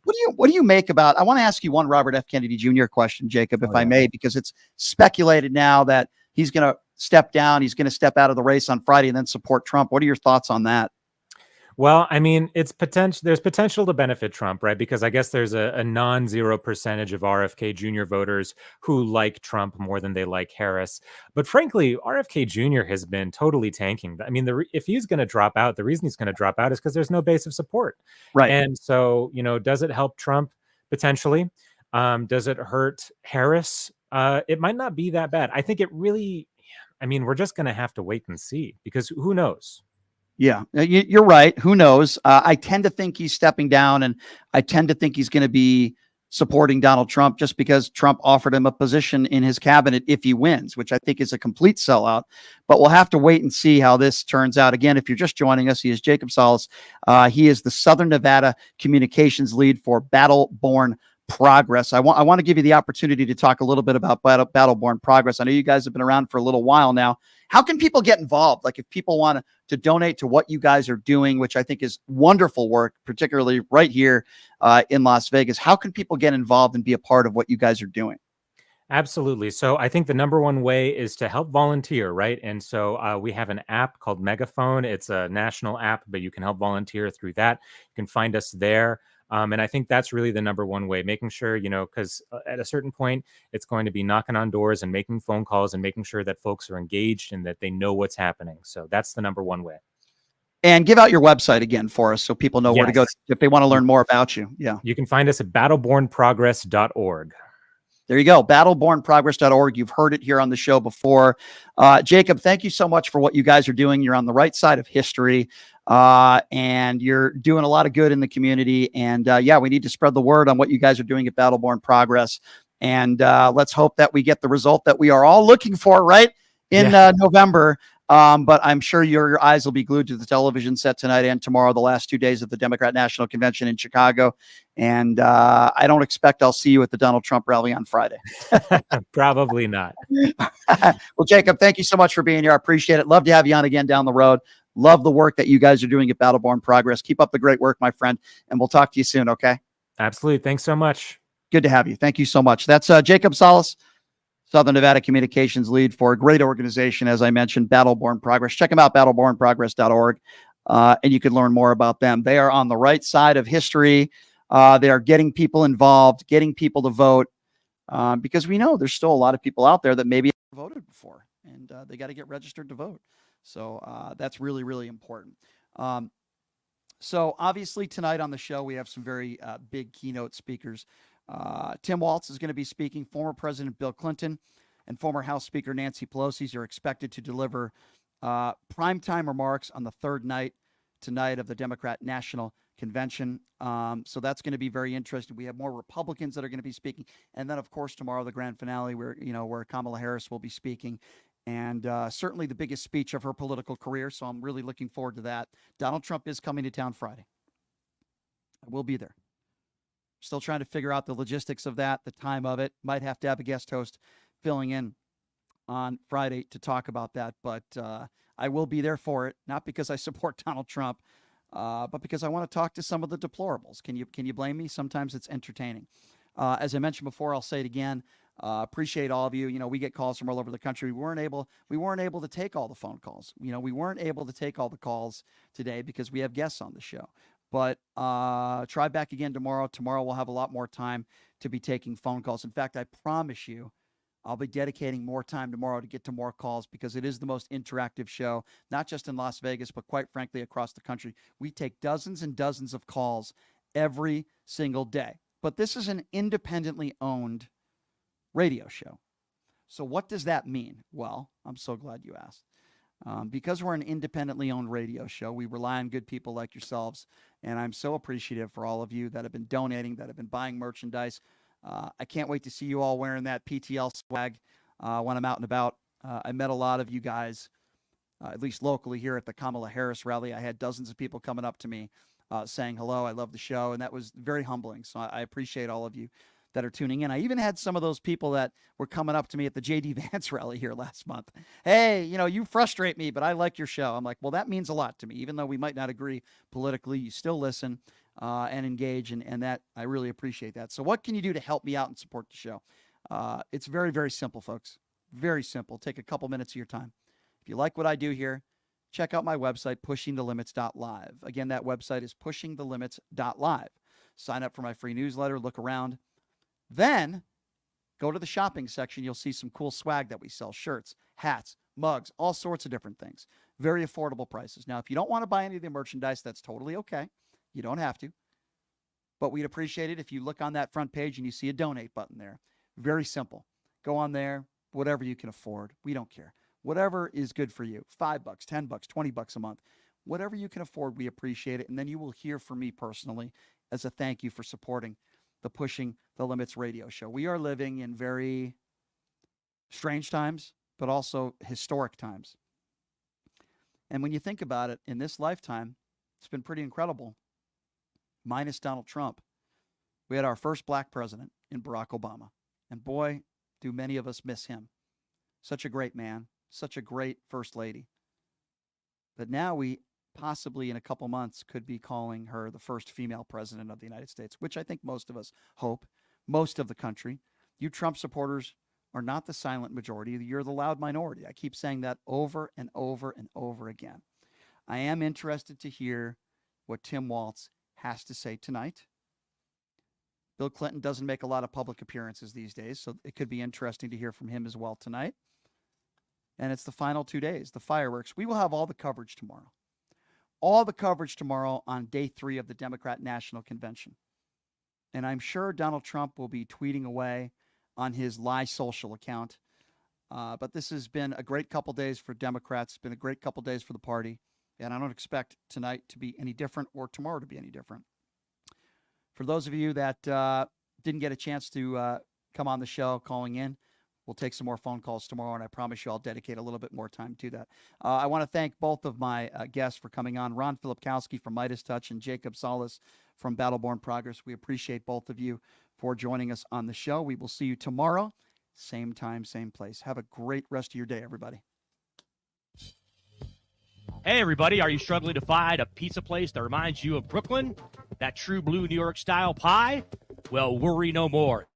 What do you make about, I want to ask you one Robert F. Kennedy Jr. question, Jacob, if I may, because it's speculated now that he's going to step down. He's going to step out of the race on Friday and then support Trump. What are your thoughts on that? Well, I mean, there's potential to benefit Trump, right? Because I guess there's a non-zero percentage of RFK Jr. voters who like Trump more than they like Harris. But frankly, RFK Jr. has been totally tanking. I mean, if he's going to drop out, the reason he's going to drop out is because there's no base of support. Right. And so, does it help Trump? Potentially. Does it hurt Harris? It might not be that bad. I think we're just going to have to wait and see because who knows? Yeah, you're right. Who knows? I tend to think he's stepping down, and I tend to think he's going to be supporting Donald Trump just because Trump offered him a position in his cabinet if he wins, which I think is a complete sellout. But we'll have to wait and see how this turns out. Again, if you're just joining us, he is Jacob Solace. He is the Southern Nevada communications lead for Battle-Born Progress. I want to give you the opportunity to talk a little bit about Battle-Born Progress. I know you guys have been around for a little while now. How can people get involved? Like if people want to donate to what you guys are doing, which I think is wonderful work, particularly right here in Las Vegas, how can people get involved and be a part of what you guys are doing? Absolutely. So I think the number one way is to help volunteer, right? And so we have an app called Megaphone. It's a national app, but you can help volunteer through that. You can find us there. And I think that's really the number one way, making sure, because at a certain point, it's going to be knocking on doors and making phone calls and making sure that folks are engaged and that they know what's happening. So that's the number one way. And give out your website again for us so people know where to go if they want to learn more about you. Yeah. You can find us at battlebornprogress.org. There you go. Battlebornprogress.org. You've heard it here on the show before. Jacob, thank you so much for what you guys are doing. You're on the right side of history. And you're doing a lot of good in the community. And we need to spread the word on what you guys are doing at Battle-Born Progress. And let's hope that we get the result that we are all looking for, right? In November. But I'm sure your eyes will be glued to the television set tonight and tomorrow, the last 2 days of the Democrat National Convention in Chicago. And I don't expect I'll see you at the Donald Trump rally on Friday. Probably not. Well, Jacob, thank you so much for being here. I appreciate it. Love to have you on again down the road. Love the work that you guys are doing at Battle-Born Progress. Keep up the great work, my friend. And we'll talk to you soon, okay? Absolutely. Thanks so much. Good to have you. Thank you so much. That's Jacob Solace, Southern Nevada communications lead for a great organization, as I mentioned, Battle-Born Progress. Check them out, battlebornprogress.org. and you can learn more about them. They are on the right side of history. They are getting people involved, getting people to vote, because we know there's still a lot of people out there that maybe haven't voted before, and they got to get registered to vote. So that's really, really important. So obviously tonight on the show, we have some very big keynote speakers. Tim Walz is going to be speaking. Former President Bill Clinton and former House Speaker Nancy Pelosi are expected to deliver primetime remarks on the third night tonight of the Democrat National Convention. So that's going to be very interesting. We have more Republicans that are going to be speaking. And then, of course, tomorrow, the grand finale where Kamala Harris will be speaking. And certainly the biggest speech of her political career. So I'm really looking forward to that. Donald Trump is coming to town Friday. I will be there. Still trying to figure out the logistics of that, the time of it. Might have to have a guest host filling in on Friday to talk about that. But I will be there for it, not because I support Donald Trump, but because I want to talk to some of the deplorables. Can you blame me? Sometimes it's entertaining. As I mentioned before, I'll say it again. Appreciate all of you. We get calls from all over the country. We weren't able to take all the phone calls. We weren't able to take all the calls today because we have guests on the show. But try back again tomorrow. Tomorrow we'll have a lot more time to be taking phone calls. In fact, I promise you, I'll be dedicating more time tomorrow to get to more calls because it is the most interactive show, not just in Las Vegas, but quite frankly, across the country. We take dozens and dozens of calls every single day. But this is an independently owned radio show. So what does that mean? Well, I'm so glad you asked. Because we're an independently owned radio show, we rely on good people like yourselves. And I'm so appreciative for all of you that have been donating, that have been buying merchandise. I can't wait to see you all wearing that PTL swag when I'm out and about. I met a lot of you guys, at least locally here at the Kamala Harris rally. I had dozens of people coming up to me saying hello, I love the show, and that was very humbling. So I appreciate all of you that are tuning in. I even had some of those people that were coming up to me at the J.D. Vance rally here last month. Hey, you frustrate me, but I like your show. I'm like, well, that means a lot to me. Even though we might not agree politically, you still listen and engage, and that I really appreciate that. So what can you do to help me out and support the show? It's very, very simple, folks. Very simple. Take a couple minutes of your time. If you like what I do here, check out my website, pushingthelimits.live. Again, that website is pushingthelimits.live. Sign up for my free newsletter, look around. Then go to the shopping section. You'll see some cool swag that we sell: shirts, hats, mugs, all sorts of different things. Very affordable prices. Now, if you don't want to buy any of the merchandise, that's totally okay. You don't have to. But we'd appreciate it if you look on that front page and you see a donate button there. Very simple. Go on there, whatever you can afford. We don't care. Whatever is good for you. $5, $10, $20 a month. Whatever you can afford, we appreciate it. And then you will hear from me personally as a thank you for supporting the Pushing the Limits radio show. We are living in very strange times, but also historic times. And when you think about it, in this lifetime, it's been pretty incredible. Minus Donald Trump, we had our first black president in Barack Obama. And boy, do many of us miss him. Such a great man, such a great first lady. But now we possibly in a couple months could be calling her the first female president of the United States, which I think most of us hope, most of the country. You Trump supporters are not the silent majority. You're the loud minority. I keep saying that over and over and over again. I am interested to hear what Tim Walz has to say tonight. Bill Clinton doesn't make a lot of public appearances these days, so it could be interesting to hear from him as well tonight. And it's the final 2 days, the fireworks. We will have all the coverage tomorrow. All the coverage tomorrow on day 3 of the Democrat National Convention. And I'm sure Donald Trump will be tweeting away on his Lie Social account. But this has been a great couple days for Democrats. It's been a great couple days for the party. And I don't expect tonight to be any different or tomorrow to be any different. For those of you that didn't get a chance to come on the show calling in, we'll take some more phone calls tomorrow, and I promise you I'll dedicate a little bit more time to that. I want to thank both of my guests for coming on, Ron Filipkowski from Meidas Touch and Jacob Solace from Battleborn Progress. We appreciate both of you for joining us on the show. We will see you tomorrow, same time, same place. Have a great rest of your day, everybody. Hey, everybody, are you struggling to find a pizza place that reminds you of Brooklyn? That true blue New York style pie? Well, worry no more.